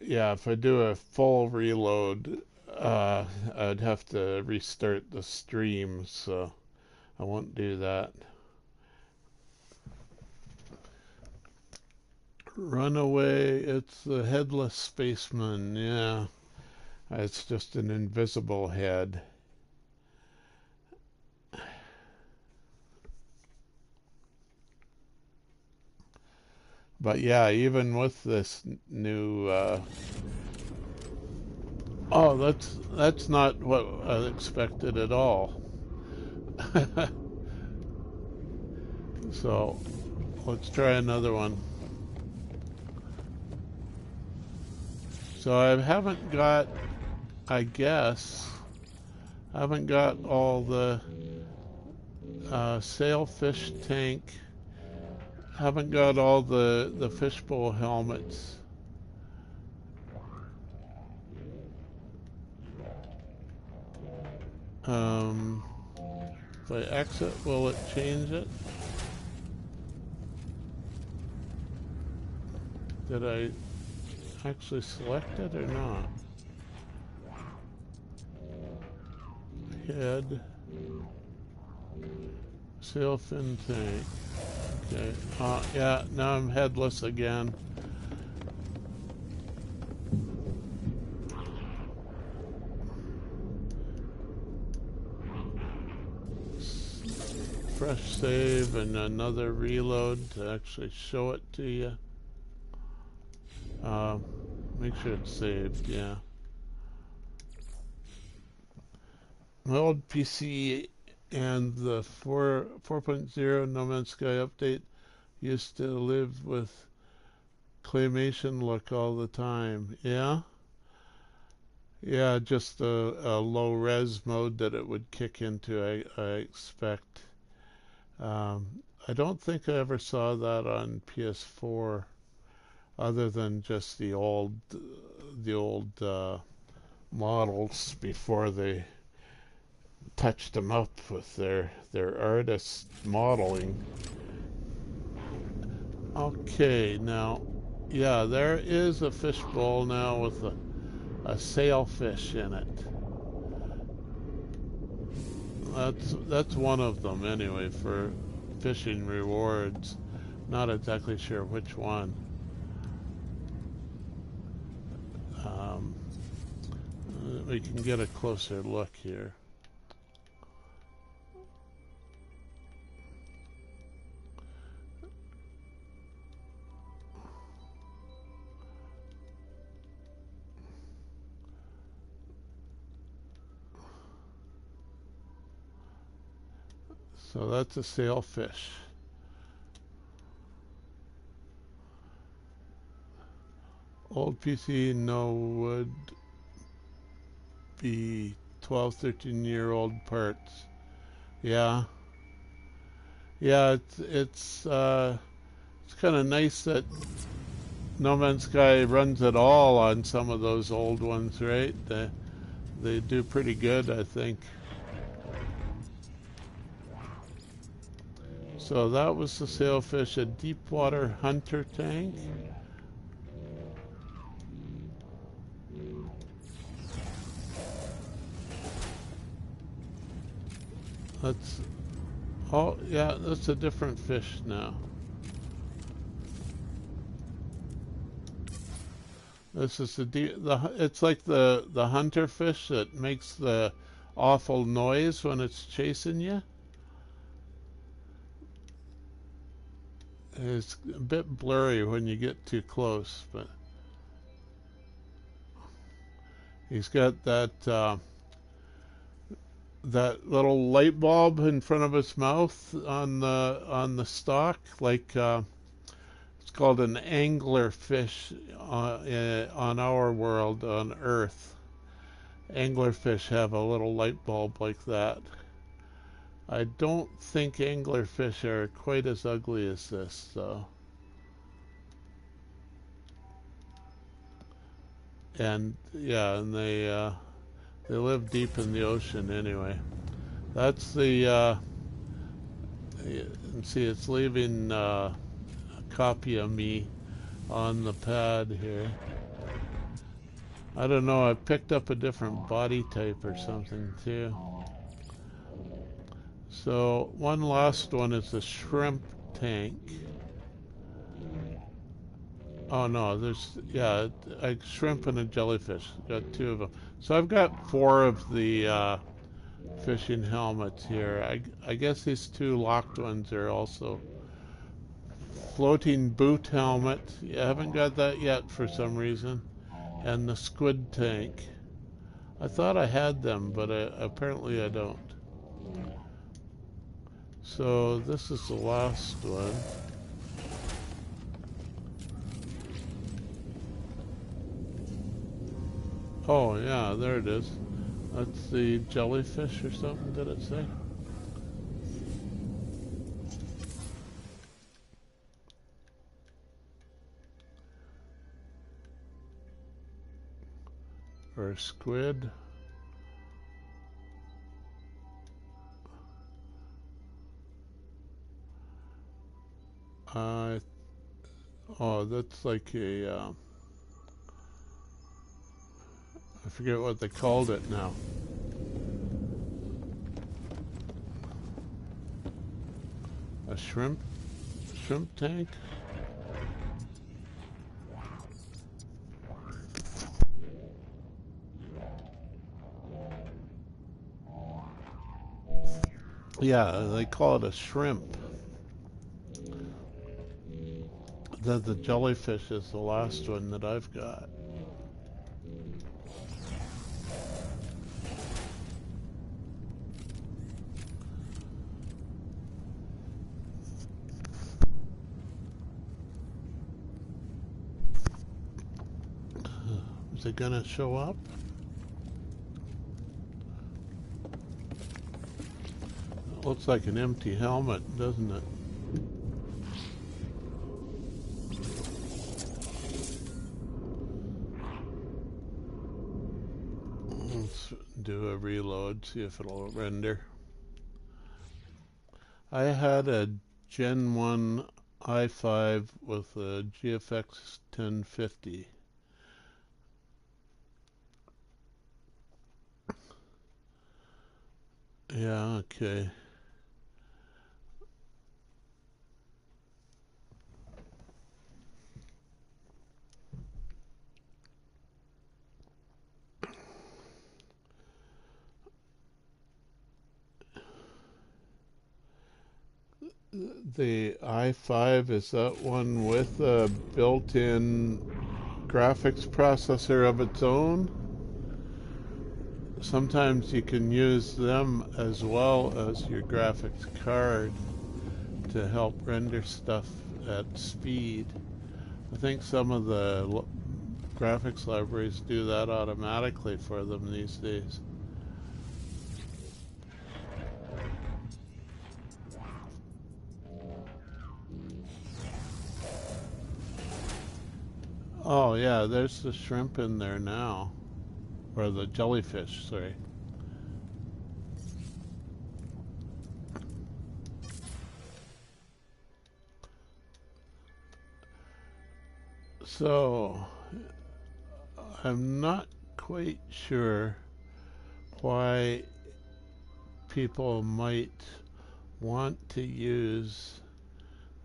If I do a full reload, I'd have to restart the stream, so I won't do that. Runaway, it's the headless spaceman, yeah. It's just an invisible head. But yeah, even with this new oh, that's not what I expected at all. So let's try another one. So I haven't got, I guess, I haven't got all the sailfish tank, haven't got all the fishbowl helmets. If I exit, will it change it? Did I actually select it or not? Head. Sailfin tank. Okay. Yeah, now I'm headless again. Fresh save and another reload to actually show it to you. Make sure it's saved, yeah. My old PC and the 4.0 No Man's Sky update used to live with claymation look all the time. Yeah? Yeah, just a low res mode that it would kick into, I expect. I don't think I ever saw that on PS4 other than just the old models before they touched them up with their artist modeling. Okay, now, yeah, there is a fishbowl now with a sailfish in it. That's one of them anyway for fishing rewards. Not exactly sure which one. Um, we can get a closer look here. So that's a sailfish. Old PC no would be 12, 13-year-old parts. Yeah. Yeah, it's kind of nice that No Man's Sky runs at all on some of those old ones, right? They do pretty good, I think. So that was the sailfish, a deep water hunter tank. That's oh yeah, that's a different fish now. This is it's like the hunter fish that makes the awful noise when it's chasing you. It's a bit blurry when you get too close, but he's got that little light bulb in front of his mouth on the stalk, like it's called an angler fish on our world on Earth. Anglerfish have a little light bulb like that. I don't think anglerfish are quite as ugly as this, though. And yeah, and they live deep in the ocean anyway. That's you can see it's leaving a copy of me on the pad here. I don't know, I picked up a different body type or something too. So one last one is the shrimp tank. Oh no, there's yeah, a shrimp and a jellyfish. Got two of them. So I've got four of the fishing helmets here. I guess these two locked ones are also floating boot helmet. I haven't got that yet for some reason. And the squid tank. I thought I had them, but apparently I don't. So this is the last one. Oh yeah, there it is. That's the jellyfish or something, did it say? Or squid. Oh, that's like I forget what they called it now. A shrimp tank? Yeah, they call it a shrimp. The jellyfish is the last one that I've got. Is it gonna show up? It looks like an empty helmet, doesn't it? Let's do a reload, see if it'll render. I had a Gen 1 i5 with a GFX 1050. Yeah, okay. The i5, is that one with a built-in graphics processor of its own? Sometimes you can use them as well as your graphics card to help render stuff at speed. I think some of the graphics libraries do that automatically for them these days. Oh yeah, there's the shrimp in there now. Or the jellyfish, sorry. So, I'm not quite sure why people might want to use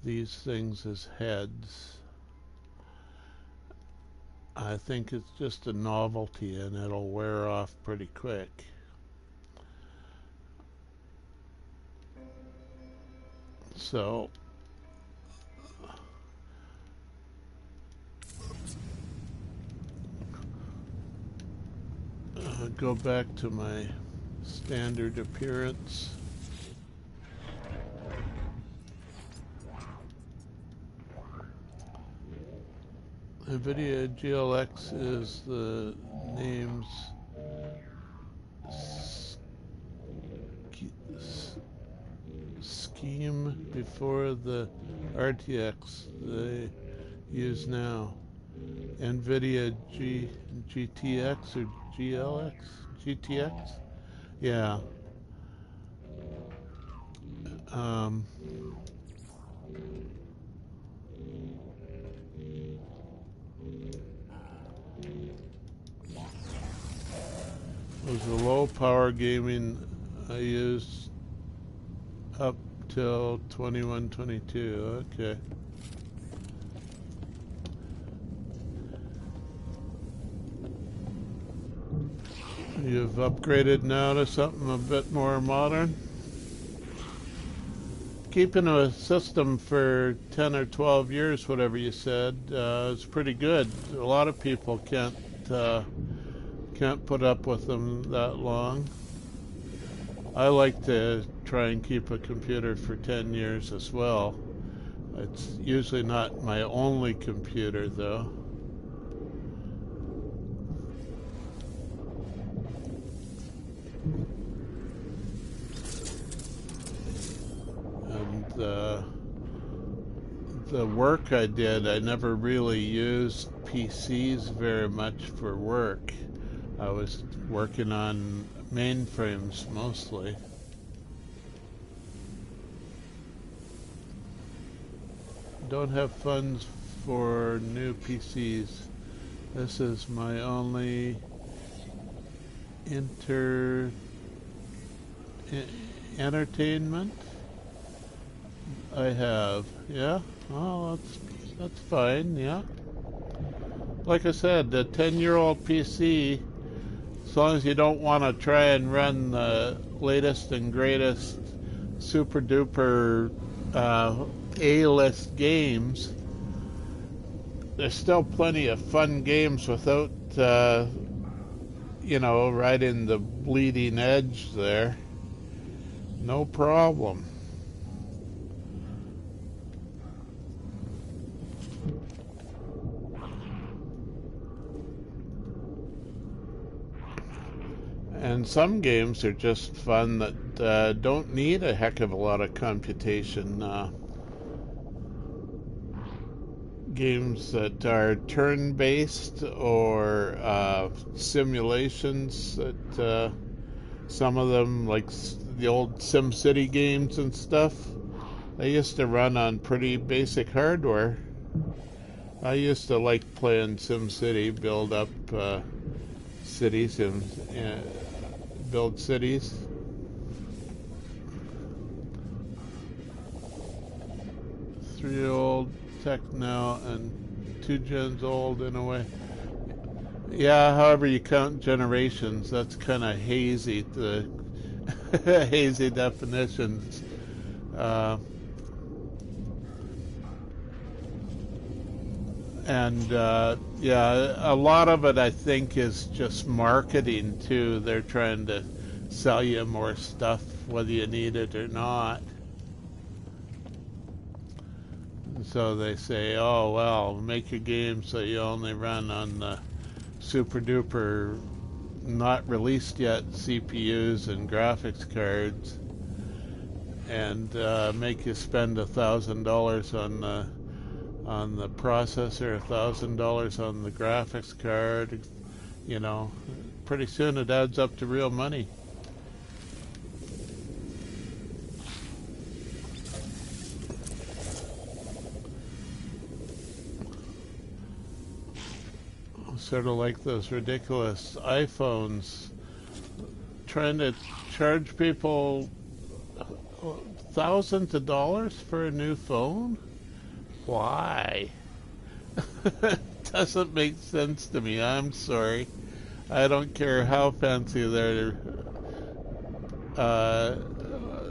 these things as heads. I think it's just a novelty and it'll wear off pretty quick. So, go back to my standard appearance. NVIDIA GLX is the name's scheme before the RTX they use now. NVIDIA GTX or GLX? GTX? Yeah. It was the low power gaming I used up till 2122. Okay. You've upgraded now to something a bit more modern? Keeping a system for 10 or 12 years, whatever you said, is pretty good. A lot of people can't put up with them that long. I like to try and keep a computer for 10 years as well. It's usually not my only computer though. And the work I did, I never really used PCs very much for work. I was working on mainframes mostly. Don't have funds for new PCs. This is my only entertainment I have. Yeah. Oh, that's fine. Yeah. Like I said, the 10-year-old PC, as long as you don't want to try and run the latest and greatest super duper A-list games, there's still plenty of fun games without right in the bleeding edge there. No problem. And some games are just fun that don't need a heck of a lot of computation. Games that are turn-based or simulations that some of them, like the old SimCity games and stuff, they used to run on pretty basic hardware. I used to like playing SimCity, build up cities and build cities. 3-year-old tech now and 2 gens old in a way. Yeah, however you count generations, that's kind of hazy. The hazy definitions. And yeah, a lot of it I think is just marketing too. They're trying to sell you more stuff whether you need it or not. And so they say, oh well, make your game so you only run on the super duper not released yet CPUs and graphics cards, and make you spend $1,000 on the processor, $1,000 on the graphics card. You know, pretty soon it adds up to real money. Sort of like those ridiculous iPhones trying to charge people thousands of dollars for a new phone. Why? Doesn't make sense to me. I'm sorry. I don't care how fancy their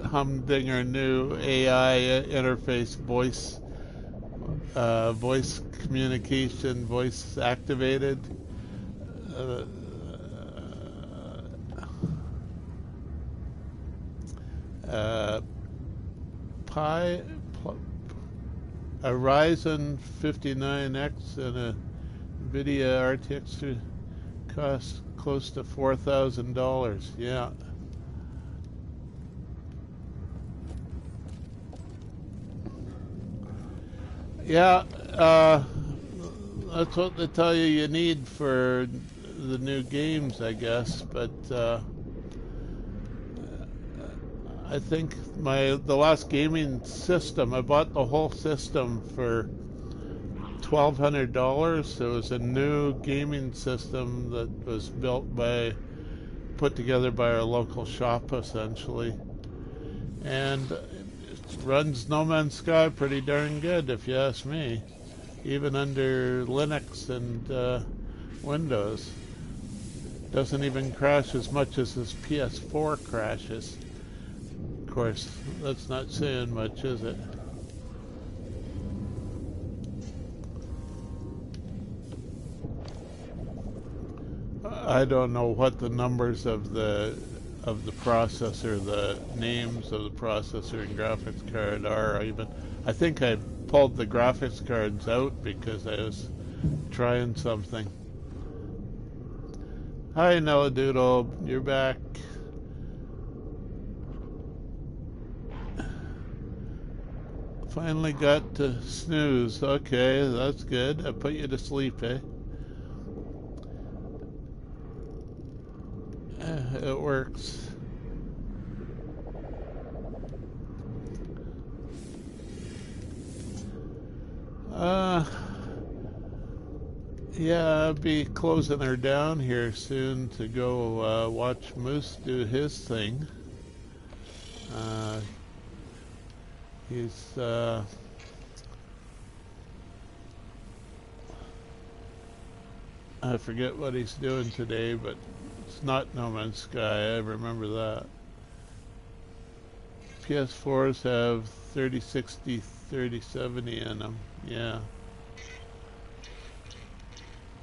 humdinger new AI interface, voice communication, voice activated. Pi, a Ryzen 59X and a NVIDIA RTX 2 cost close to $4,000. Yeah. Yeah, that's what they tell you need for the new games, I guess. But I think the last gaming system, I bought the whole system for $1,200. It was a new gaming system that was put together by our local shop, essentially, and runs No Man's Sky pretty darn good, if you ask me, even under Linux and Windows. Doesn't even crash as much as this PS4 crashes. Of course, that's not saying much, is it? I don't know what the numbers of the processor, the names of the processor and graphics card are. I think I pulled the graphics cards out because I was trying something. Hi, Nelladoodle, you're back. Finally got to snooze. Okay, that's good. I put you to sleep, eh? It works. Yeah, I'll be closing her down here soon to go watch Moose do his thing. He's I forget what he's doing today, but it's not No Man's Sky. I remember that. PS4s have 3060, 3070 in them. Yeah.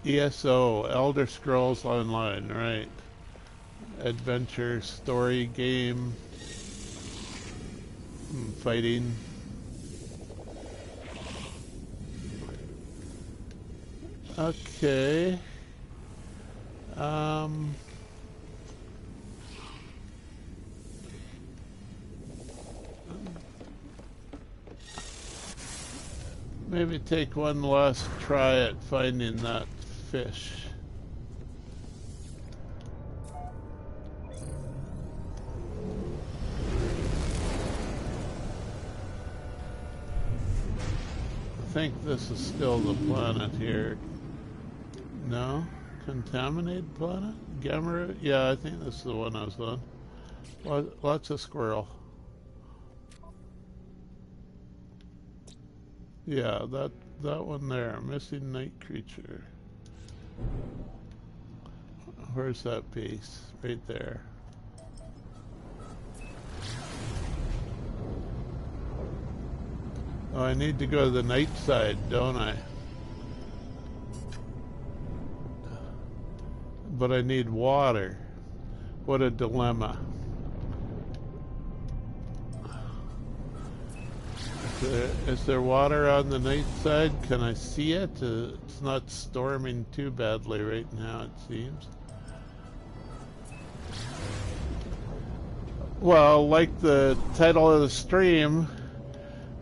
ESO, Elder Scrolls Online, right. Adventure, story game, fighting. Okay. Maybe take one last try at finding that fish. I think this is still the planet here. No? Contaminated planet? Gamma? Yeah, I think this is the one I was on. Lots of squirrel. Yeah, that one there. Missing night creature. Where's that base? Right there. Oh, I need to go to the night side, don't I? But I need water. What a dilemma. Is there water on the night side? Can I see it? It's not storming too badly right now, it seems. Well, like the title of the stream,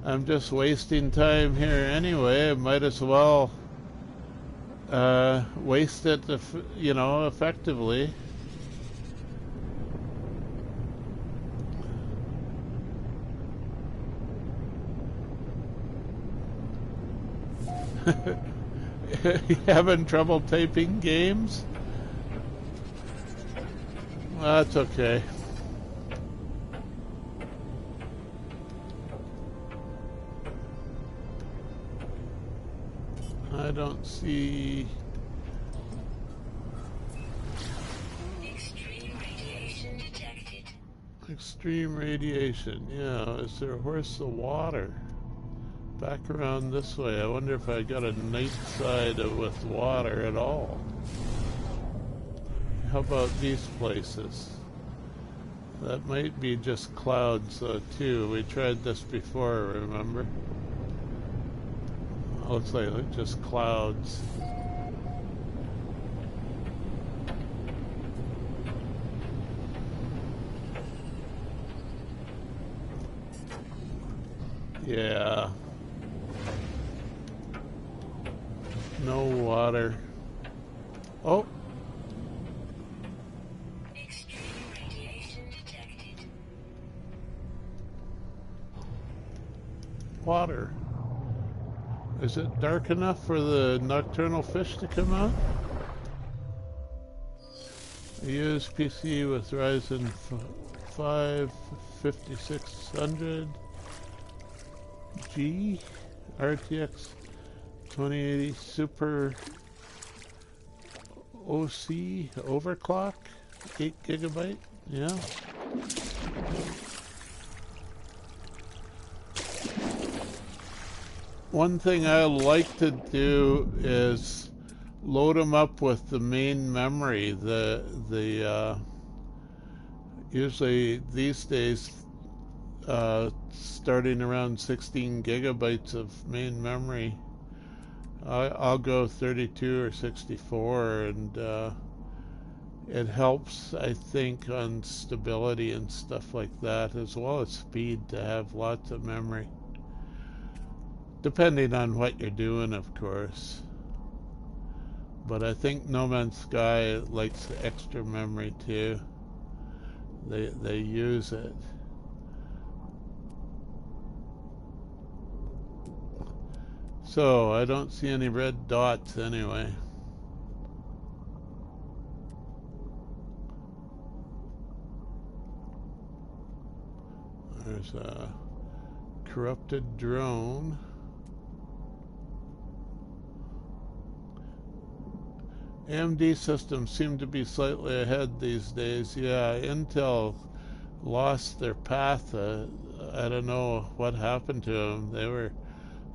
I'm just wasting time here anyway. I might as well waste it, you know, effectively. You having trouble typing games? Well, that's okay. I don't see... Extreme radiation detected. Extreme radiation, yeah. Is there where's the water? Back around this way. I wonder if I got a night side with water at all. How about these places? That might be just clouds too. We tried this before, remember? Looks like just clouds. Yeah. No water. Oh. Extreme radiation detected. Water. Is it dark enough for the nocturnal fish to come out? I use PC with Ryzen 5 5600 G RTX 2080 Super OC overclock 8 gigabyte. Yeah. One thing I like to do is load them up with the main memory. Usually these days, starting around 16 gigabytes of main memory. I'll go 32 or 64, and it helps, I think, on stability and stuff like that, as well as speed, to have lots of memory. Depending on what you're doing, of course. But I think No Man's Sky likes extra memory too. They use it. So I don't see any red dots anyway. There's a corrupted drone. AMD systems seem to be slightly ahead these days. Yeah, Intel lost their path. I don't know what happened to them.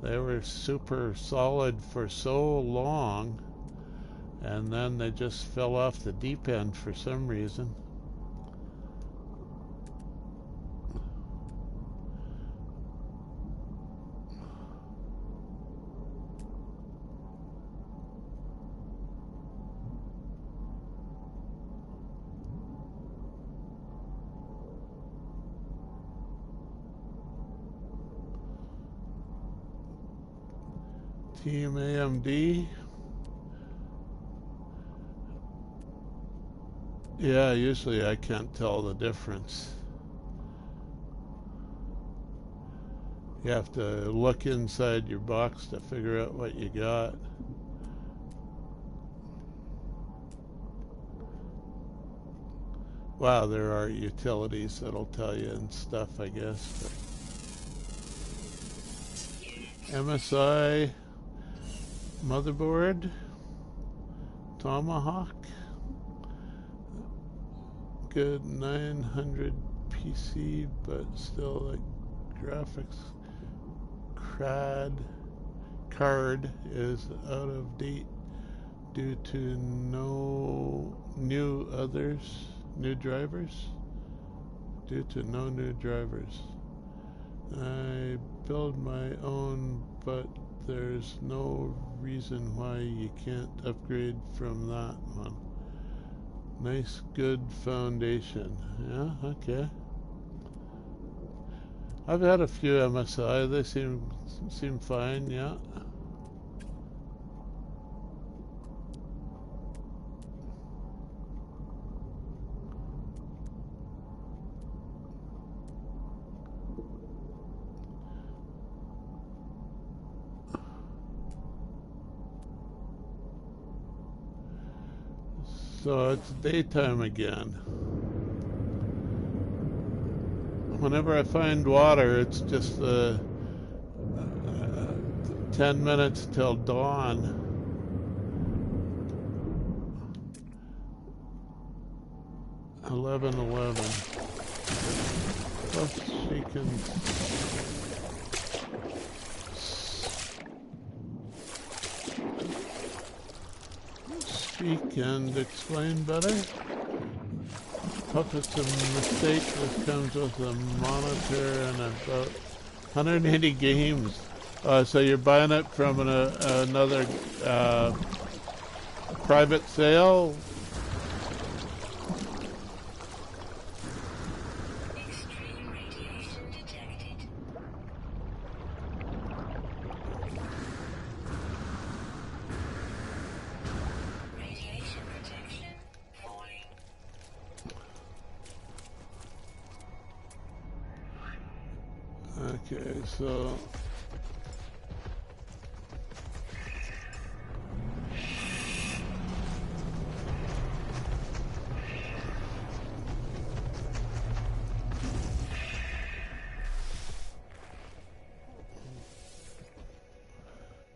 They were super solid for so long, and then they just fell off the deep end for some reason. Team AMD. Yeah, usually I can't tell the difference. You have to look inside your box to figure out what you got. Wow, there are utilities that'll tell you and stuff, I guess. But MSI motherboard, Tomahawk, good 900 PC, but still like graphics card is out of date due to no new drivers. I build my own, but there's no reason why you can't upgrade from that one. Nice, good foundation. Yeah, okay. I've had a few MSI. They seem fine. Yeah. So it's daytime again. Whenever I find water, it's just 10 minutes till dawn. (11:11). Plus she can speak and explain better. If it's a mistake, this comes with a monitor and about 180 games. So you're buying it from another private sale? Extreme radiation detected. Radiation protection falling. Okay, so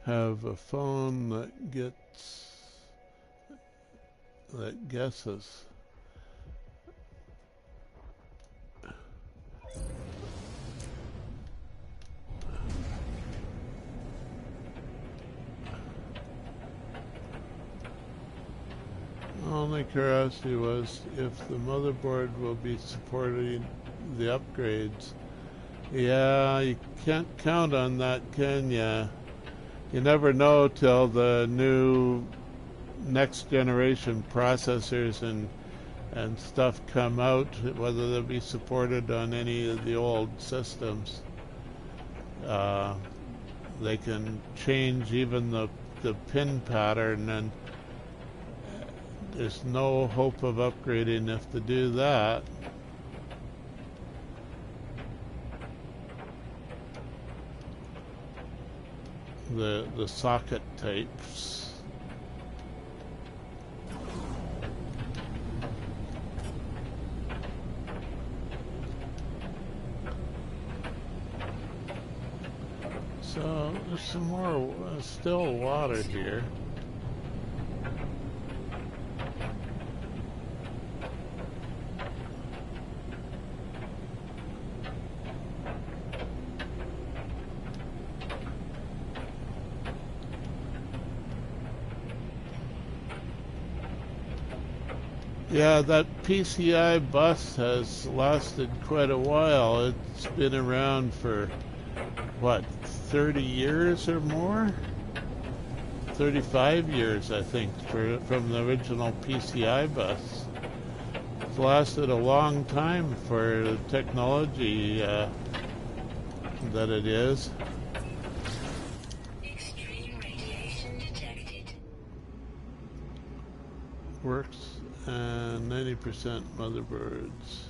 have a phone that guesses. Only curiosity was if the motherboard will be supporting the upgrades. Yeah, you can't count on that, can ya? You never know till the new next generation processors and stuff come out, whether they'll be supported on any of the old systems. They can change even the pin pattern, and there's no hope of upgrading if they do that. The socket types. So there's some more still water here. Yeah, that PCI bus has lasted quite a while. It's been around for, what, 30 years or more? 35 years, I think, from the original PCI bus. It's lasted a long time for the technology that it is. Extreme radiation works, and 90% motherboards.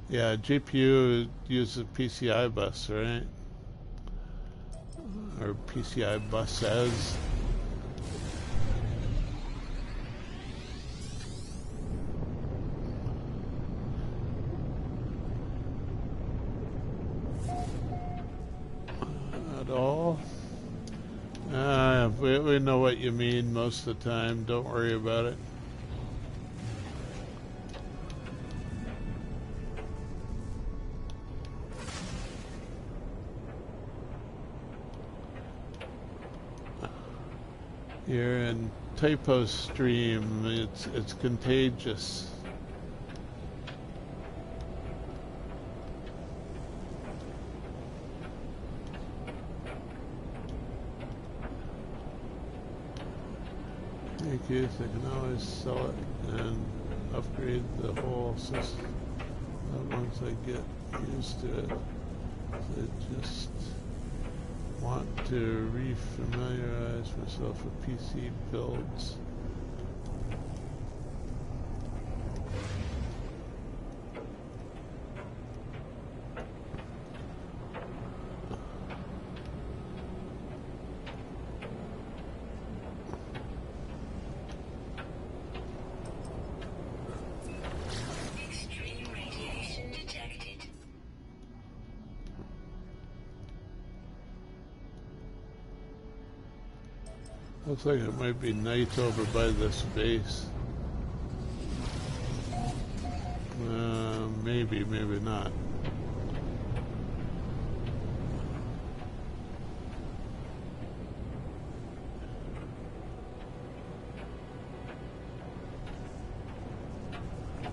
Yeah, GPU uses PCI bus, right? Or PCI buses. At all. We know what you mean most of the time. Don't worry about it. You're in Typo stream. It's contagious. Thank you. They can always sell it and upgrade the whole system. Once I get used to it, I just want to re-familiarize myself with PC builds. Extreme radiation detected. Looks like it might be night over by this base. Maybe, maybe not.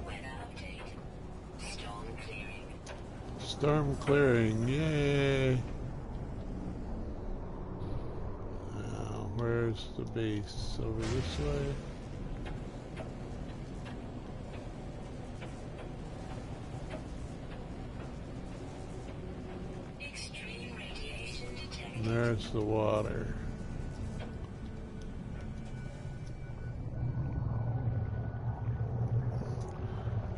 Weather update. Storm clearing. Storm clearing, yay! Where's the base? Over this way? Extreme radiation detected. And there's the water.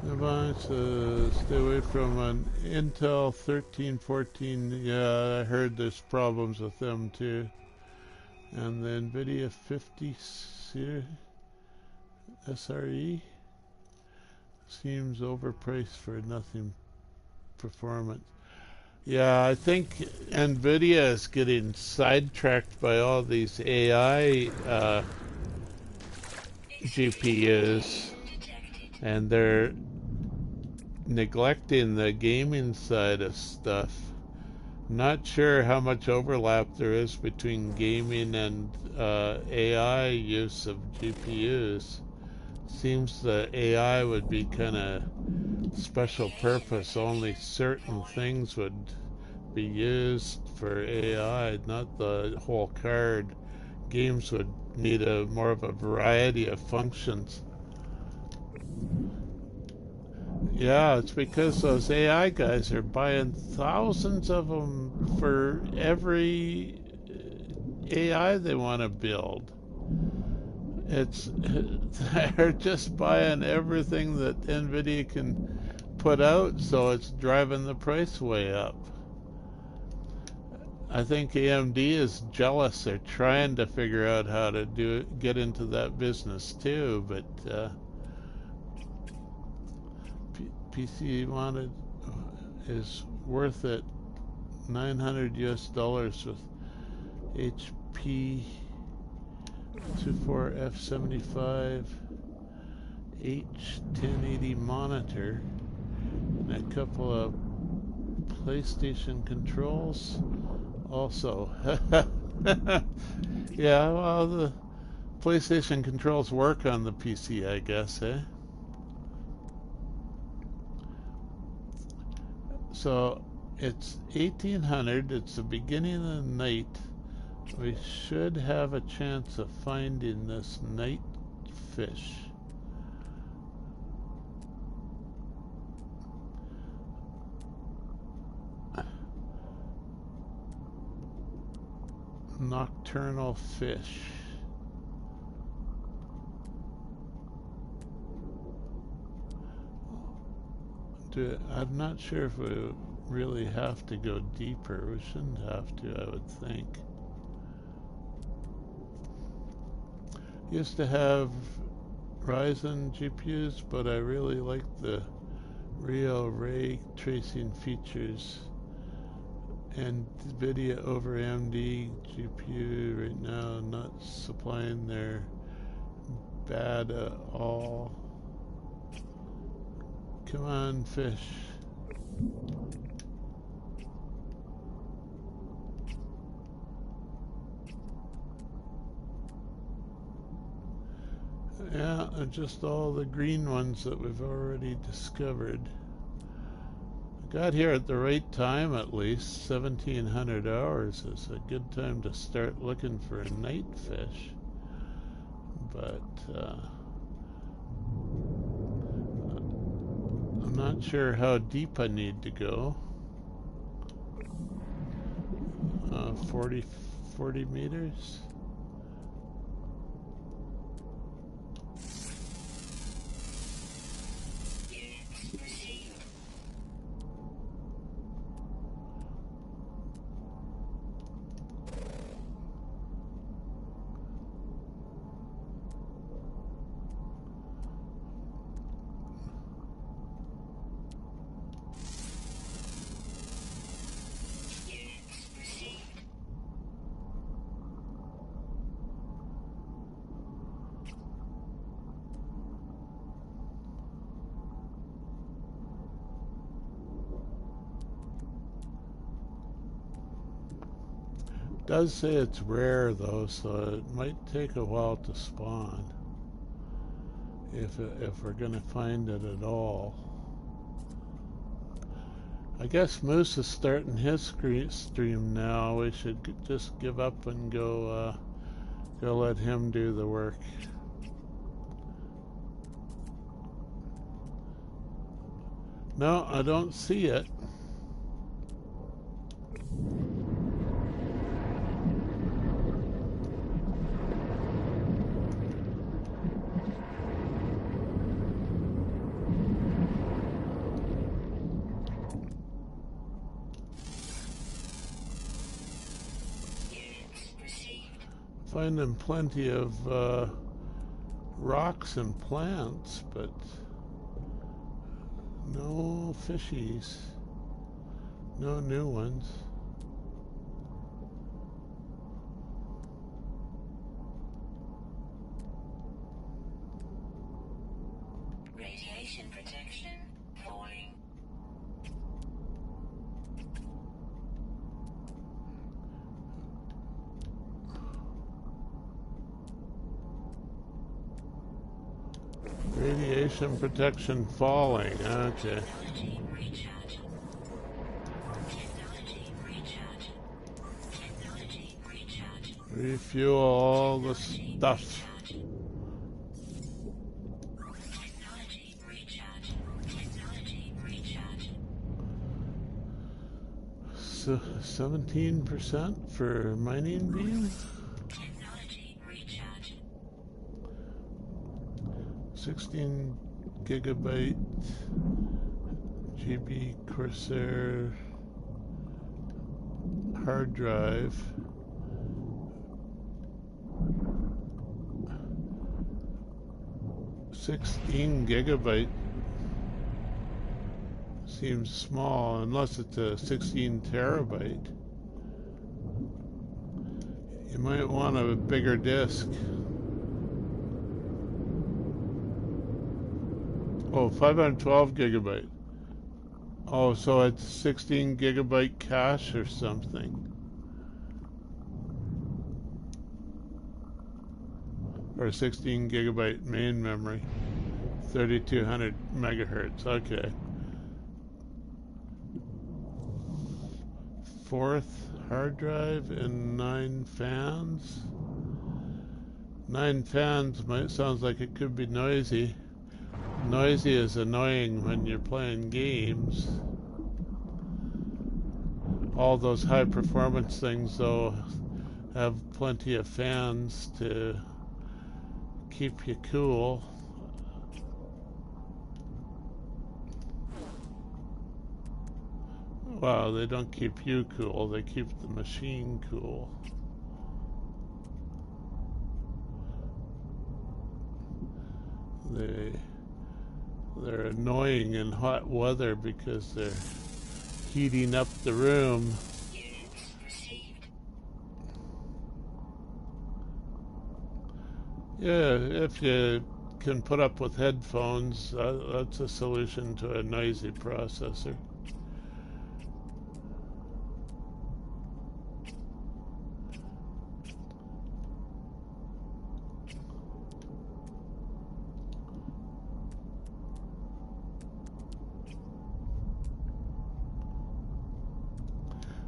Advice, stay away from an Intel 1314. Yeah, I heard there's problems with them too. And the NVIDIA 50 SRE seems overpriced for nothing performance. Yeah, I think NVIDIA is getting sidetracked by all these AI GPUs, and they're neglecting the gaming side of stuff. Not sure how much overlap there is between gaming and AI use of GPUs. Seems the AI would be kind of special purpose. Only certain things would be used for AI, not the whole card. Games would need more of a variety of functions. Yeah, it's because those AI guys are buying thousands of them for every AI they want to build. They're just buying everything that NVIDIA can put out, so it's driving the price way up. I think AMD is jealous. They're trying to figure out how to get into that business too, but PC wanted is worth it. $900 with HP 24F75 H1080 monitor and a couple of PlayStation controls also. Yeah, well, the PlayStation controls work on the PC, I guess, eh? So it's 1800, it's the beginning of the night. We should have a chance of finding this night fish. Nocturnal fish. I'm not sure if we really have to go deeper. We shouldn't have to, I would think. Used to have Ryzen GPUs, but I really like the real ray tracing features. And NVIDIA over AMD GPU right now not supplying their bad at all. Come on, fish. Yeah, just all the green ones that we've already discovered. Got here at the right time, at least. 1700 hours is a good time to start looking for a night fish. But I'm not sure how deep I need to go. 40 meters. Does say it's rare though, so it might take a while to spawn if we're gonna find it at all. I guess Moose is starting his stream now. We should just give up and go let him do the work. No, I don't see it. Finding plenty of rocks and plants, but no fishies, no new ones. Radiation protection falling. Radiation protection falling. Okay. Technology recharge. Technology recharge. Technology recharge. Refuel all the stuff. Technology recharge. Technology recharge. So 17% for mining beam. Technology recharge. 16 gigabyte GB Corsair hard drive. $16 GB seems small unless it's a 16 terabyte. You might want a bigger disk. Oh, 512 GB. Oh, so it's 16 GB cache or something. Or 16 GB main memory. 3200 megahertz. Okay. Fourth hard drive and 9 fans. 9 fans sounds like it could be noisy. Noisy is annoying when you're playing games. All those high performance things though have plenty of fans to keep you cool. Well, they don't keep you cool, they keep the machine cool. They're annoying in hot weather because they're heating up the room. Units received. Yeah, if you can put up with headphones, that's a solution to a noisy processor.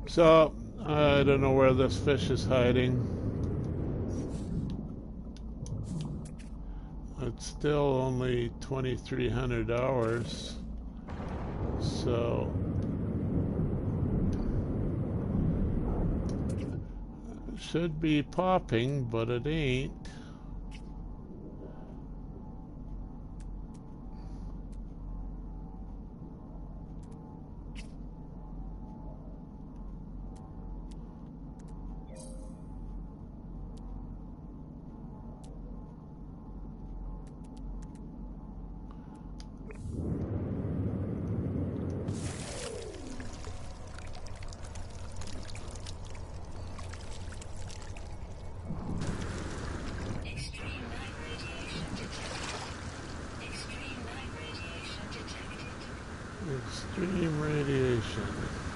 So, I don't know where this fish is hiding. It's still only 2,300 hours. So, it should be popping, but it ain't. Extreme night radiation detected. Extreme night radiation detected. Extreme radiation. Extreme radiation detected.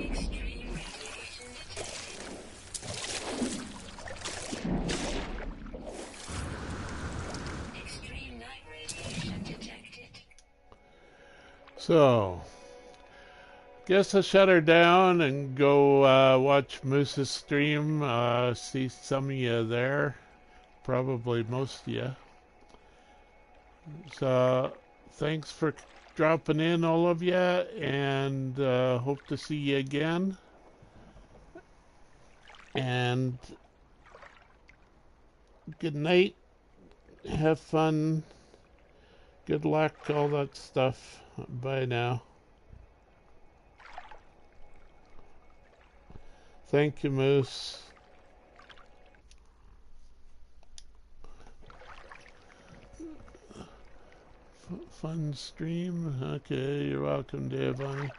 Extreme radiation detected. Extreme night radiation detected. So, guess I'll shut her down and go watch Moose's stream. See some of you there. Probably most of you. So, thanks for dropping in, all of you, and hope to see you again. And good night. Have fun. Good luck, all that stuff. Bye now. Thank you, Moose. Fun stream. Okay, you're welcome, Giovanni.